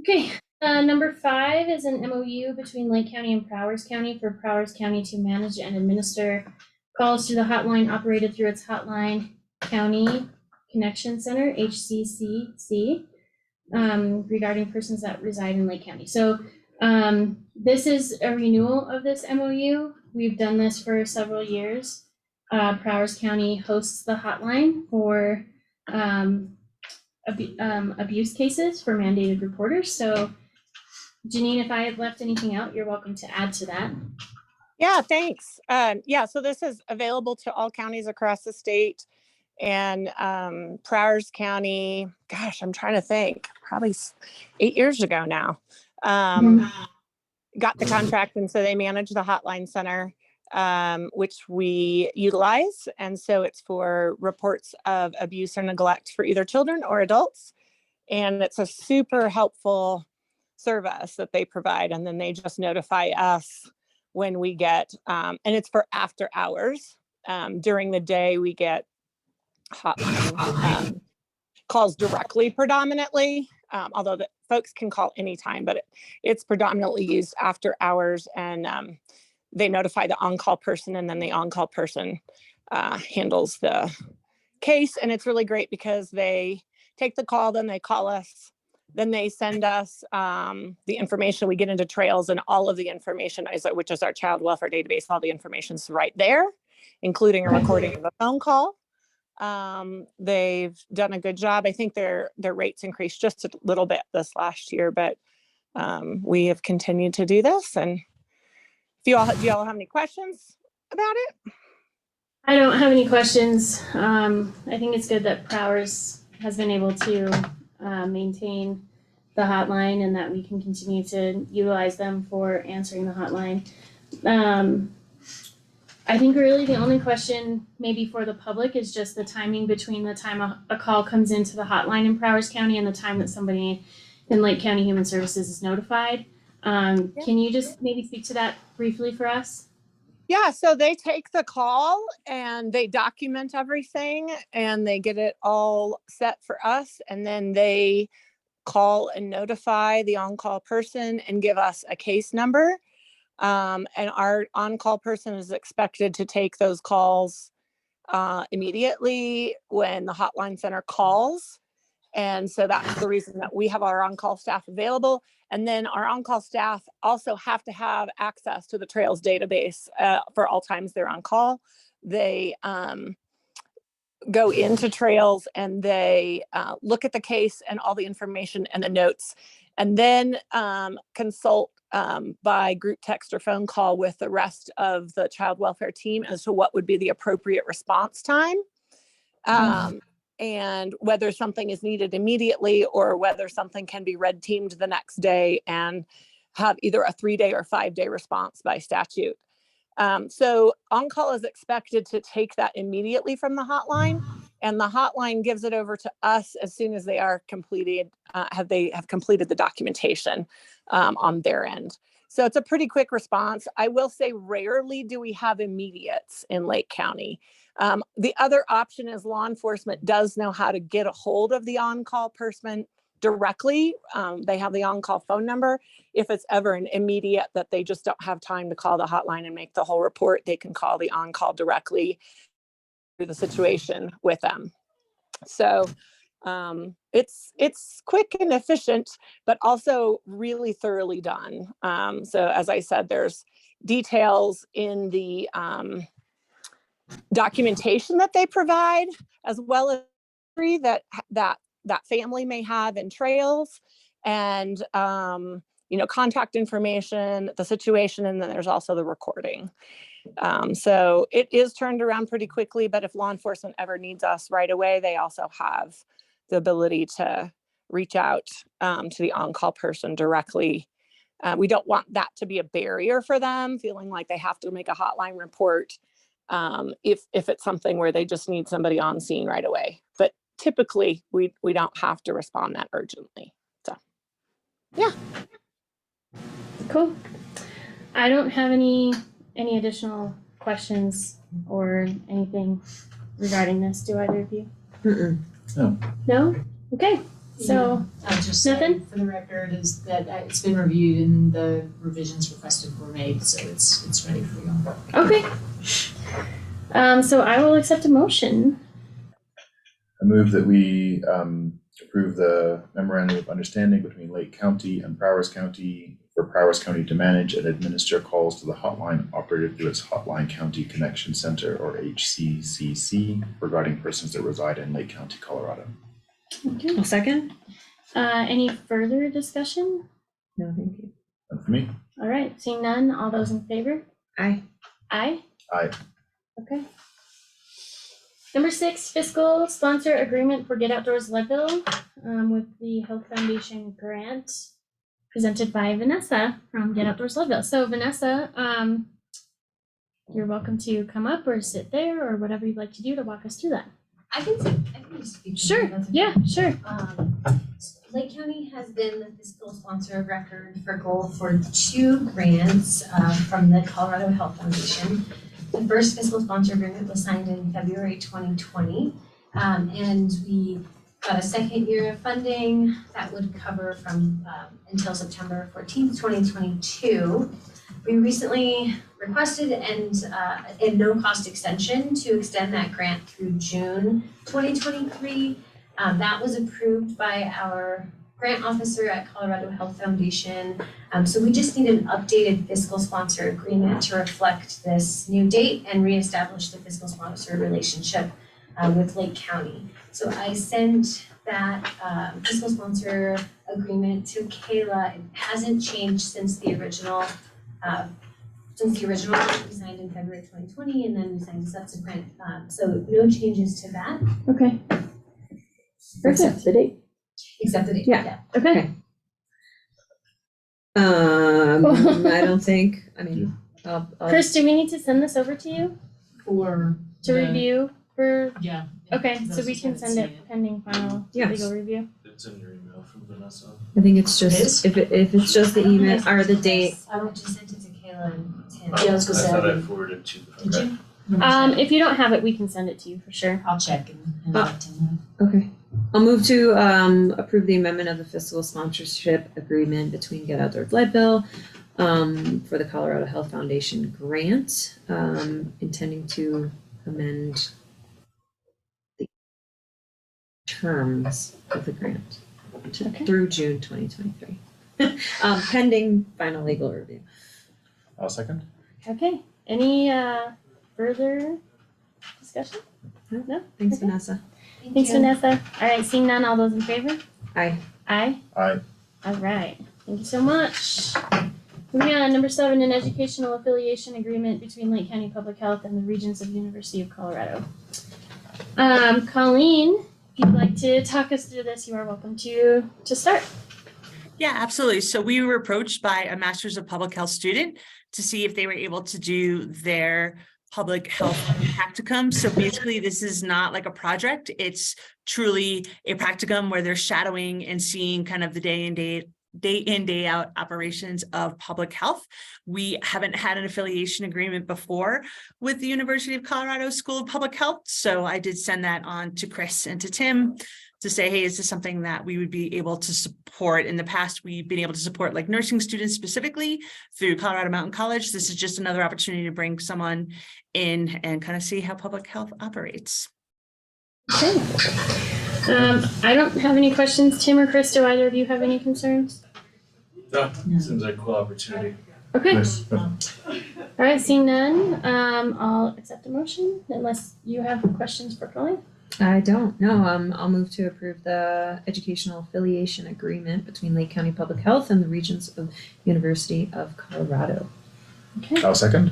Okay, number 5 is an MOU between Lake County and Prowers County for Prowers County to manage and administer calls to the hotline operated through its Hotline County Connection Center, HCCC, regarding persons that reside in Lake County. So this is a renewal of this MOU. We've done this for several years. Prowers County hosts the hotline for abuse cases for mandated reporters. So Janine, if I have left anything out, you're welcome to add to that. Yeah, thanks. Yeah, so this is available to all counties across the state. And Prowers County, gosh, I'm trying to think, probably 8 years ago now, got the contract. And so they manage the hotline center, which we utilize. And so it's for reports of abuse or neglect for either children or adults. And it's a super helpful service that they provide. And then they just notify us when we get, and it's for after hours. During the day, we get hotline calls directly predominantly, although the folks can call anytime, but it's predominantly used after hours, and they notify the on-call person, and then the on-call person handles the case. And it's really great because they take the call, then they call us, then they send us the information. We get into trails, and all of the information, which is our child welfare database, all the information's right there, including a recording of a phone call. They've done a good job. I think their rates increased just a little bit this last year, but we have continued to do this. And do you all have any questions about it? I don't have any questions. I think it's good that Prowers has been able to maintain the hotline and that we can continue to utilize them for answering the hotline. I think really the only question maybe for the public is just the timing between the time a call comes into the hotline in Prowers County and the time that somebody in Lake County Human Services is notified. Can you just maybe speak to that briefly for us? Yeah, so they take the call and they document everything and they get it all set for us. And then they call and notify the on-call person and give us a case number. And our on-call person is expected to take those calls immediately when the hotline center calls. And so that's the reason that we have our on-call staff available. And then our on-call staff also have to have access to the Trails database for all times they're on call. They go into Trails and they look at the case and all the information and the notes, and then consult by group text or phone call with the rest of the child welfare team as to what would be the appropriate response time. And whether something is needed immediately or whether something can be red teamed the next day and have either a 3-day or 5-day response by statute. So on-call is expected to take that immediately from the hotline, and the hotline gives it over to us as soon as they are completed, have completed the documentation on their end. So it's a pretty quick response. I will say rarely do we have immediates in Lake County. The other option is law enforcement does know how to get a hold of the on-call person directly. They have the on-call phone number. If it's ever an immediate that they just don't have time to call the hotline and make the whole report, they can call the on-call directly through the situation with them. So it's quick and efficient, but also really thoroughly done. So as I said, there's details in the documentation that they provide, as well as that family may have in trails, and contact information, the situation, and then there's also the recording. So it is turned around pretty quickly, but if law enforcement ever needs us right away, they also have the ability to reach out to the on-call person directly. We don't want that to be a barrier for them, feeling like they have to make a hotline report if it's something where they just need somebody on scene right away. But typically, we don't have to respond that urgently. So, yeah. Cool. I don't have any additional questions or anything regarding this. Do either of you? Mm-mm. No. No? Okay. So I'll just say nothing? for the record is that it's been reviewed and the revisions requested were made, so it's ready for you. Okay. So I will accept a motion. I move that we approve the memorandum of understanding between Lake County and Prowers County for Prowers County to manage and administer calls to the hotline operated through its Hotline County Connection Center, or HCCC, regarding persons that reside in Lake County, Colorado. Okay. A second? Any further discussion? No, thank you. And for me? All right. Seeing none, all those in favor? Aye. Aye. Aye. Okay. Number 6, fiscal sponsor agreement for Get Outdoors Leadville with the Health Foundation grant presented by Vanessa from Get Outdoors Leadville. So Vanessa, you're welcome to come up or sit there or whatever you'd like to do to walk us through that. I can just speak. Sure. That's okay. Yeah, sure. Lake County has been the fiscal sponsor of record for goal for 2 grants from the Colorado Health Foundation. The first fiscal sponsor agreement was signed in February 2020, and we got a second year of funding that would cover from until September 14th, 2022. We recently requested a no-cost extension to extend that grant through June 2023. That was approved by our grant officer at Colorado Health Foundation. So we just need an updated fiscal sponsor agreement to reflect this new date and reestablish the fiscal sponsor relationship with Lake County. So I sent that fiscal sponsor agreement to Kayla. It hasn't changed since the original we signed in February 2020, and then we signed a subsequent. So no changes to that. Okay. Perfect. The date. Except the date. Yeah. Okay. I don't think, I'll Chris, do we need to send this over to you For to review for? Yeah. Okay, so Those we who can haven't send seen it pending final Yes. legal review. It's in your email from Vanessa. I think it's It is? just, if it's just the email or the date. I just sent it to Kayla and Tim. Yeah, I was gonna I say. thought I forwarded to. Did you? If you don't have it, we can send it to you for sure. I'll check and let Tim know. Okay. I'll move to approve the amendment of the fiscal sponsorship agreement between Get Outdoors Leadville for the Colorado Health Foundation grant, intending to amend the terms of the grant Okay. through June 2023, pending final legal review. I'll second. Okay, any further discussion? No? Thanks, Okay. Vanessa. Thanks, Vanessa. All right, seeing none, all those in favor? Aye. Aye. Aye. All right, thank you so much. Moving on, number 7, an educational affiliation agreement between Lake County Public Health and the Regents of University of Colorado. Colleen, if you'd like to talk us through this, you are welcome to start. Yeah, absolutely. So we were approached by a Master's of Public Health student to see if they were able to do their public health practicum. So basically, this is not like a project. It's truly a practicum where they're shadowing and seeing kind of the day in, day out operations of public health. We haven't had an affiliation agreement before with the University of Colorado School of Public Health. So I did send that on to Chris and to Tim to say, hey, is this something that we would be able to support? In the past, we've been able to support like nursing students specifically through Colorado Mountain College. This is just another opportunity to bring someone in and kind of see how public health operates. Okay. I don't have any questions. Tim or Chris, do either of you have any concerns? No, seems like a cool opportunity. Okay. Yes. All right, seeing none, I'll accept the motion unless you have questions for Colleen. I don't know. I'll move to approve the educational affiliation agreement between Lake County Public Health and the Regents of University of Colorado. Okay. I'll second.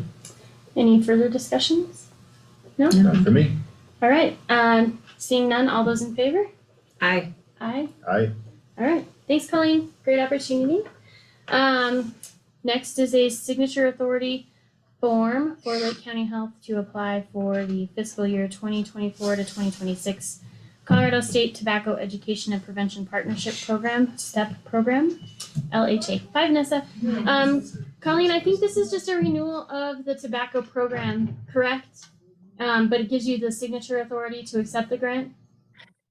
Any further discussions? No? None for me. All right, seeing none, all those in favor? Aye. Aye. Aye. All right, thanks, Colleen. Great opportunity. Next is a signature authority form for Lake County Health to apply for the fiscal year 2024 to 2026 Colorado State Tobacco Education and Prevention Partnership Program, STEP program, LHA. Bye, Vanessa. Colleen, I think this is just a renewal of the tobacco program, correct? But it gives you the signature authority to accept the grant?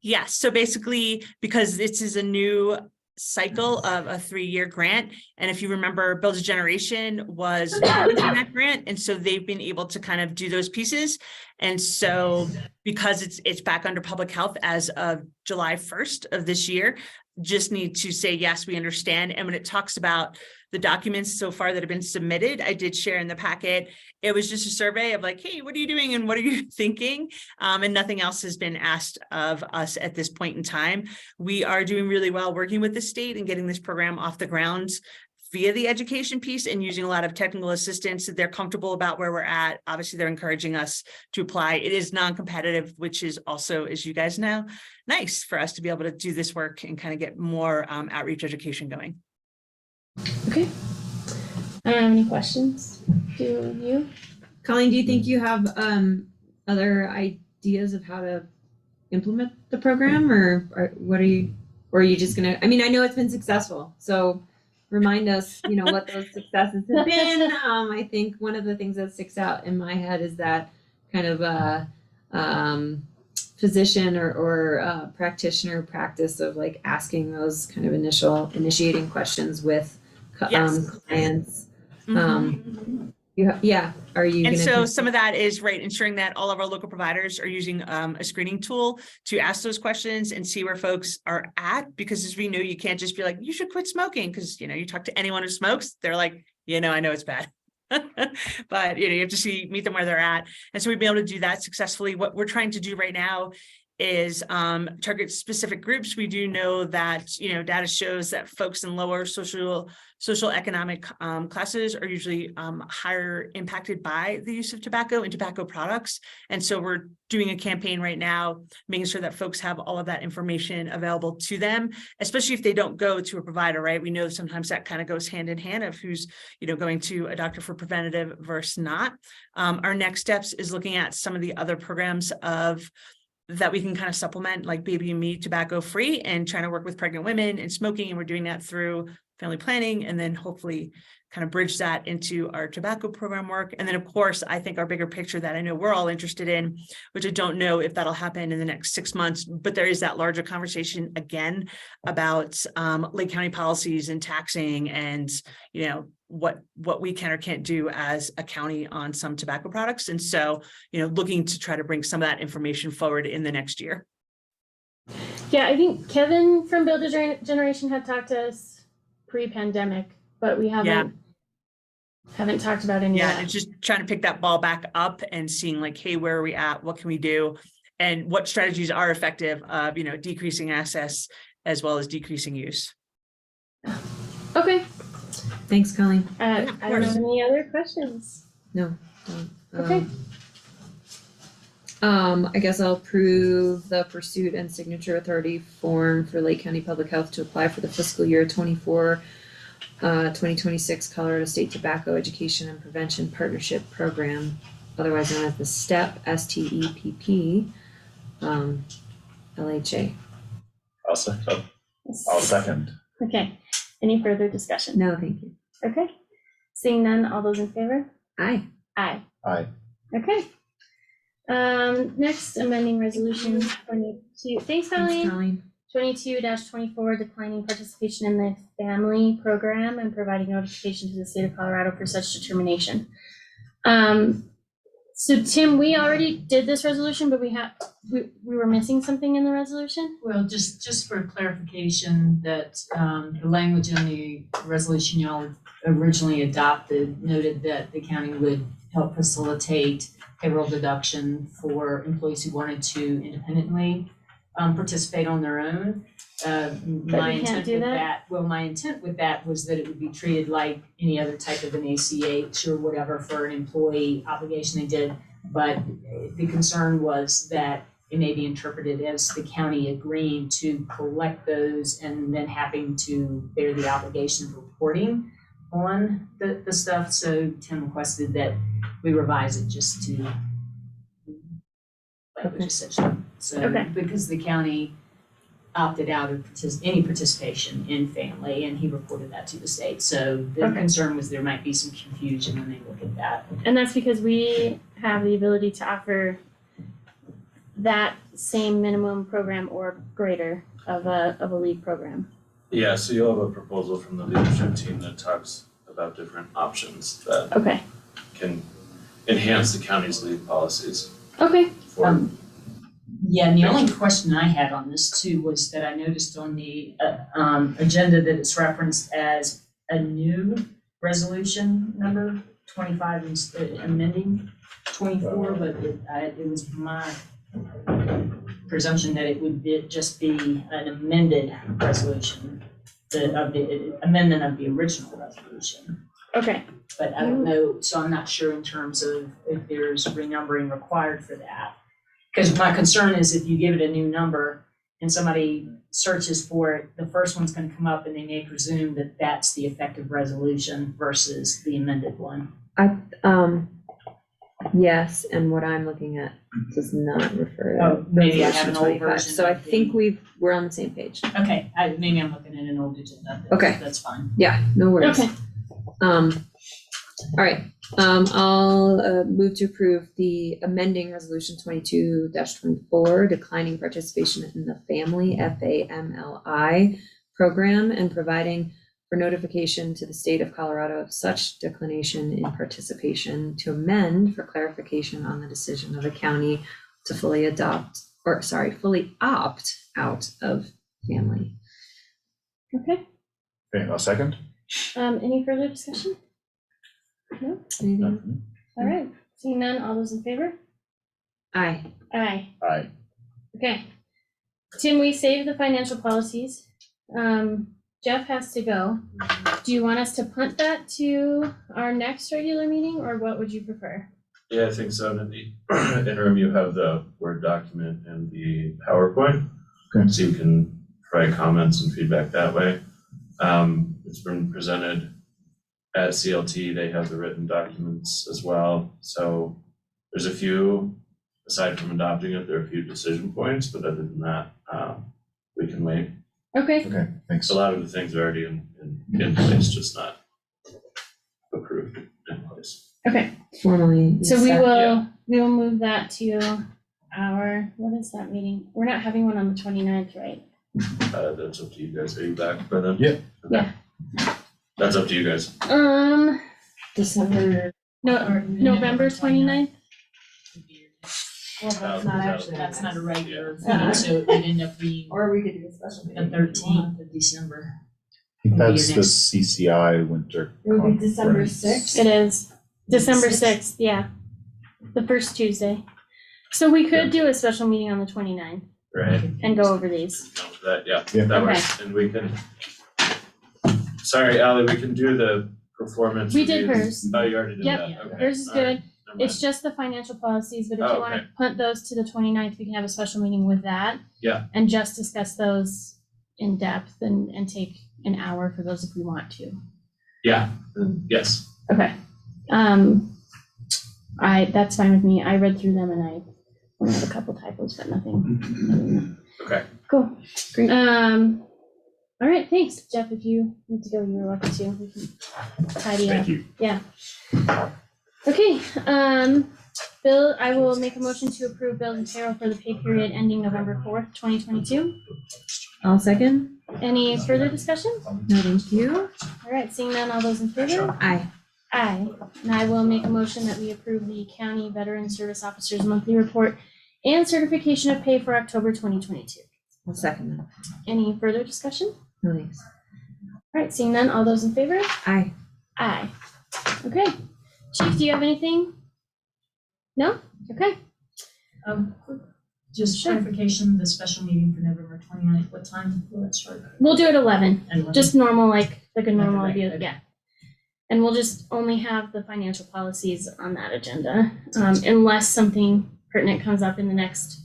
Yes, so basically, because this is a new cycle of a 3-year grant, and if you remember, Build a Generation was in that grant, and so they've been able to kind of do those pieces. And so because it's back under public health as of July 1st of this year, just need to say, yes, we understand. And when it talks about the documents so far that have been submitted, I did share in the packet, it was just a survey of like, hey, what are you doing and what are you thinking? And nothing else has been asked of us at this point in time. We are doing really well working with the state and getting this program off the ground via the education piece and using a lot of technical assistance. They're comfortable about where we're at. Obviously, they're encouraging us to apply. It is non-competitive, which is also, as you guys know, nice for us to be able to do this work and kind of get more outreach education going. Okay. I don't have any questions. Do you? Colleen, do you think you have other ideas of how to implement the program, or what are you, or are you just gonna? I mean, I know it's been successful, so remind us, what those successes have been. I think one of the things that sticks out in my head is that kind of physician or practitioner practice of like asking those kind of initiating questions with Yes. clients. Mhm. Are you? And gonna so some of that is ensuring that all of our local providers are using a screening tool to ask those questions and see where folks are at, because as we know, you can't just be like, you should quit smoking, because you talk to anyone who smokes, they're like, I know it's bad. But you have to meet them where they're at. And so we've been able to do that successfully. What we're trying to do right now is target specific groups. We do know that data shows that folks in lower socioeconomic classes are usually higher impacted by the use of tobacco and tobacco products. And so we're doing a campaign right now, making sure that folks have all of that information available to them, especially if they don't go to a provider, right? We know sometimes that kind of goes hand in hand of who's going to a doctor for preventative versus not. Our next steps is looking at some of the other programs that we can kind of supplement, like Baby and Me tobacco free, and trying to work with pregnant women and smoking. And we're doing that through family planning, and then hopefully kind of bridge that into our tobacco program work. And then of course, I think our bigger picture that I know we're all interested in, which I don't know if that'll happen in the next 6 months, but there is that larger conversation again about Lake County policies and taxing and, what we can or can't do as a county on some tobacco products. And so, looking to try to bring some of that information forward in the next year. Yeah, I think Kevin from Build a Generation had talked to us pre-pandemic, but we haven't talked about any of that. It's just trying to pick that ball back up and seeing like, hey, where are we at? What can we do? And what strategies are effective of, decreasing access as well as decreasing use. Okay. Thanks, Colleen. I don't have any other questions. No. Okay. I guess I'll approve the pursuit and signature authority form for Lake County Public Health to apply for the fiscal year 2026 Colorado State Tobacco Education and Prevention Partnership Program, otherwise known as the STEP, STEPP, LHA. I'll second. Okay. Any further discussion? No, thank you. Okay. Seeing none, all those in favor? Aye. Aye. Aye. Okay. Next, amending resolution 22. Thanks, Colleen. 22-24, declining participation in the family program and providing notification to the state of Colorado for such determination. So Tim, we already did this resolution, but we were missing something in the resolution? Well, just for clarification, that the language in the resolution y'all originally adopted noted that the county would help facilitate payroll deduction for employees who wanted to independently participate on their own. My we can't intent do with that? my intent with that was that it would be treated like any other type of an ACH or whatever for an employee obligation they did. But the concern was that it may be interpreted as the county agreeing to collect those and then having to bear the obligation of reporting on the stuff. So Tim requested that we revise it just to language essentially. So, Okay. because the county opted out of any participation in family, and he reported that to the state. So the Okay. concern was there might be some confusion when they look at that. And that's because we have the ability to offer that same minimum program or greater of a league program. Yeah, so you'll have a proposal from the leadership team that talks about different options that Okay, can enhance the county's leave policies okay. for. Yeah, and the only question I had on this too was that I noticed on the agenda that it's referenced as a new resolution number 25 instead amending 24, but it was my presumption that it would just be an amended resolution, the amendment of the original resolution. Okay, But I don't know, so I'm not sure in terms of if there's renumbering required for that. Because my concern is if you give it a new number and somebody searches for it, the first one's gonna come up and they may presume that that's the effective resolution versus the amended one. Yes, and what I'm looking at does not refer to. Oh, maybe I have Resolution an old 25. version So I of the- think we're on the same page. Okay, maybe I'm looking at an old agenda. Okay. That's fine. Yeah, no worries. okay. All right, I'll move to approve the amending resolution 22-24, declining participation in the family FAMLI program and providing for notification to the state of Colorado of such declination in participation, to amend for clarification on the decision of the county to fully opt out of family. Okay, Okay, a second? any further discussion? No? Anything? All right, seeing none, all those in favor? Aye. Aye. Aye. Okay. Tim, we saved the financial policies. Jeff has to go. Do you want us to punt that to our next regular meeting, or what would you prefer? Yeah, I think so. And in the interim, you have the Word document and the PowerPoint. Okay. So you can provide comments and feedback that way. It's been presented at CLT. They have the written documents as well. So there's a few, aside from adopting it, there are a few decision points, but other than that, we can wait. Okay, Okay, thanks. So a lot of the things are already in place, just not approved in place. okay. Formally. So we accept. will move that to our, what is that meeting? We're not having one on the 29th, right? That's up to you guys. Are you back by then? Yeah. Okay. Yeah. That's up to you guys. December. November 29th? Well, that's not actually, that's not a regular Yeah. meeting, so it would end up being Or we could do a special the 13th of December. I think Will be that's your the next- CCI winter. It would be December conference. 6th. It is. December 6th? 6th, yeah. The first Tuesday. So we could do a special meeting on the 29th Right. and go over these. Count for that, yeah, Yeah. that Okay. works. And we can, sorry, Ally, we can do the performance. We did reviews. hers. Oh, you already did Yep. that, okay. Hers is all right, good. never It's mind. just the financial policies, but if Oh, you wanna okay. punt those to the 29th, we can have a special meeting with that. Yeah. And just discuss those in depth and take an hour for those if we want to. Yeah, yes, Okay. That's fine with me. I read through them and I only have a couple typos, but nothing. okay. Cool. All right, thanks. Jeff, if you need to go, you're welcome to. We can tidy up. Thank you. Okay, Bill, I will make a motion to approve bills and payroll for the pay period ending November 4th, 2022. I'll second. Any further discussion? No, thank you. All right, seeing none, all those in favor? Aye. Aye. And I will make a motion that we approve the County Veteran Service Officers Monthly Report and certification of pay for October 2022. I'll second that. Any further discussion? No thanks. All right, seeing none, all those in favor? Aye. Aye. Okay. Chief, do you have anything? No? Okay. Just Sure. clarification, the special meeting for November 29th, what time will it start? We'll do it 11. And Just normal, like a normal Like a idea, regular. yeah. And we'll just only have the financial policies on that agenda, unless something pertinent comes up in the next,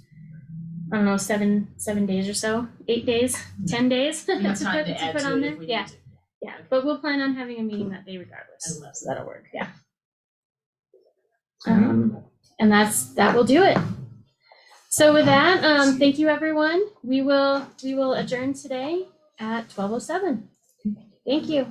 I don't know, seven days or so, 8 days, 10 days to We have time put to add on to it there. if we Yeah, need to. yeah, but we'll plan on having a meeting that day regardless, At 11. so that'll work, yeah. And that will do it. So with that, thank you, everyone. We will adjourn today at 12:07. Thank you.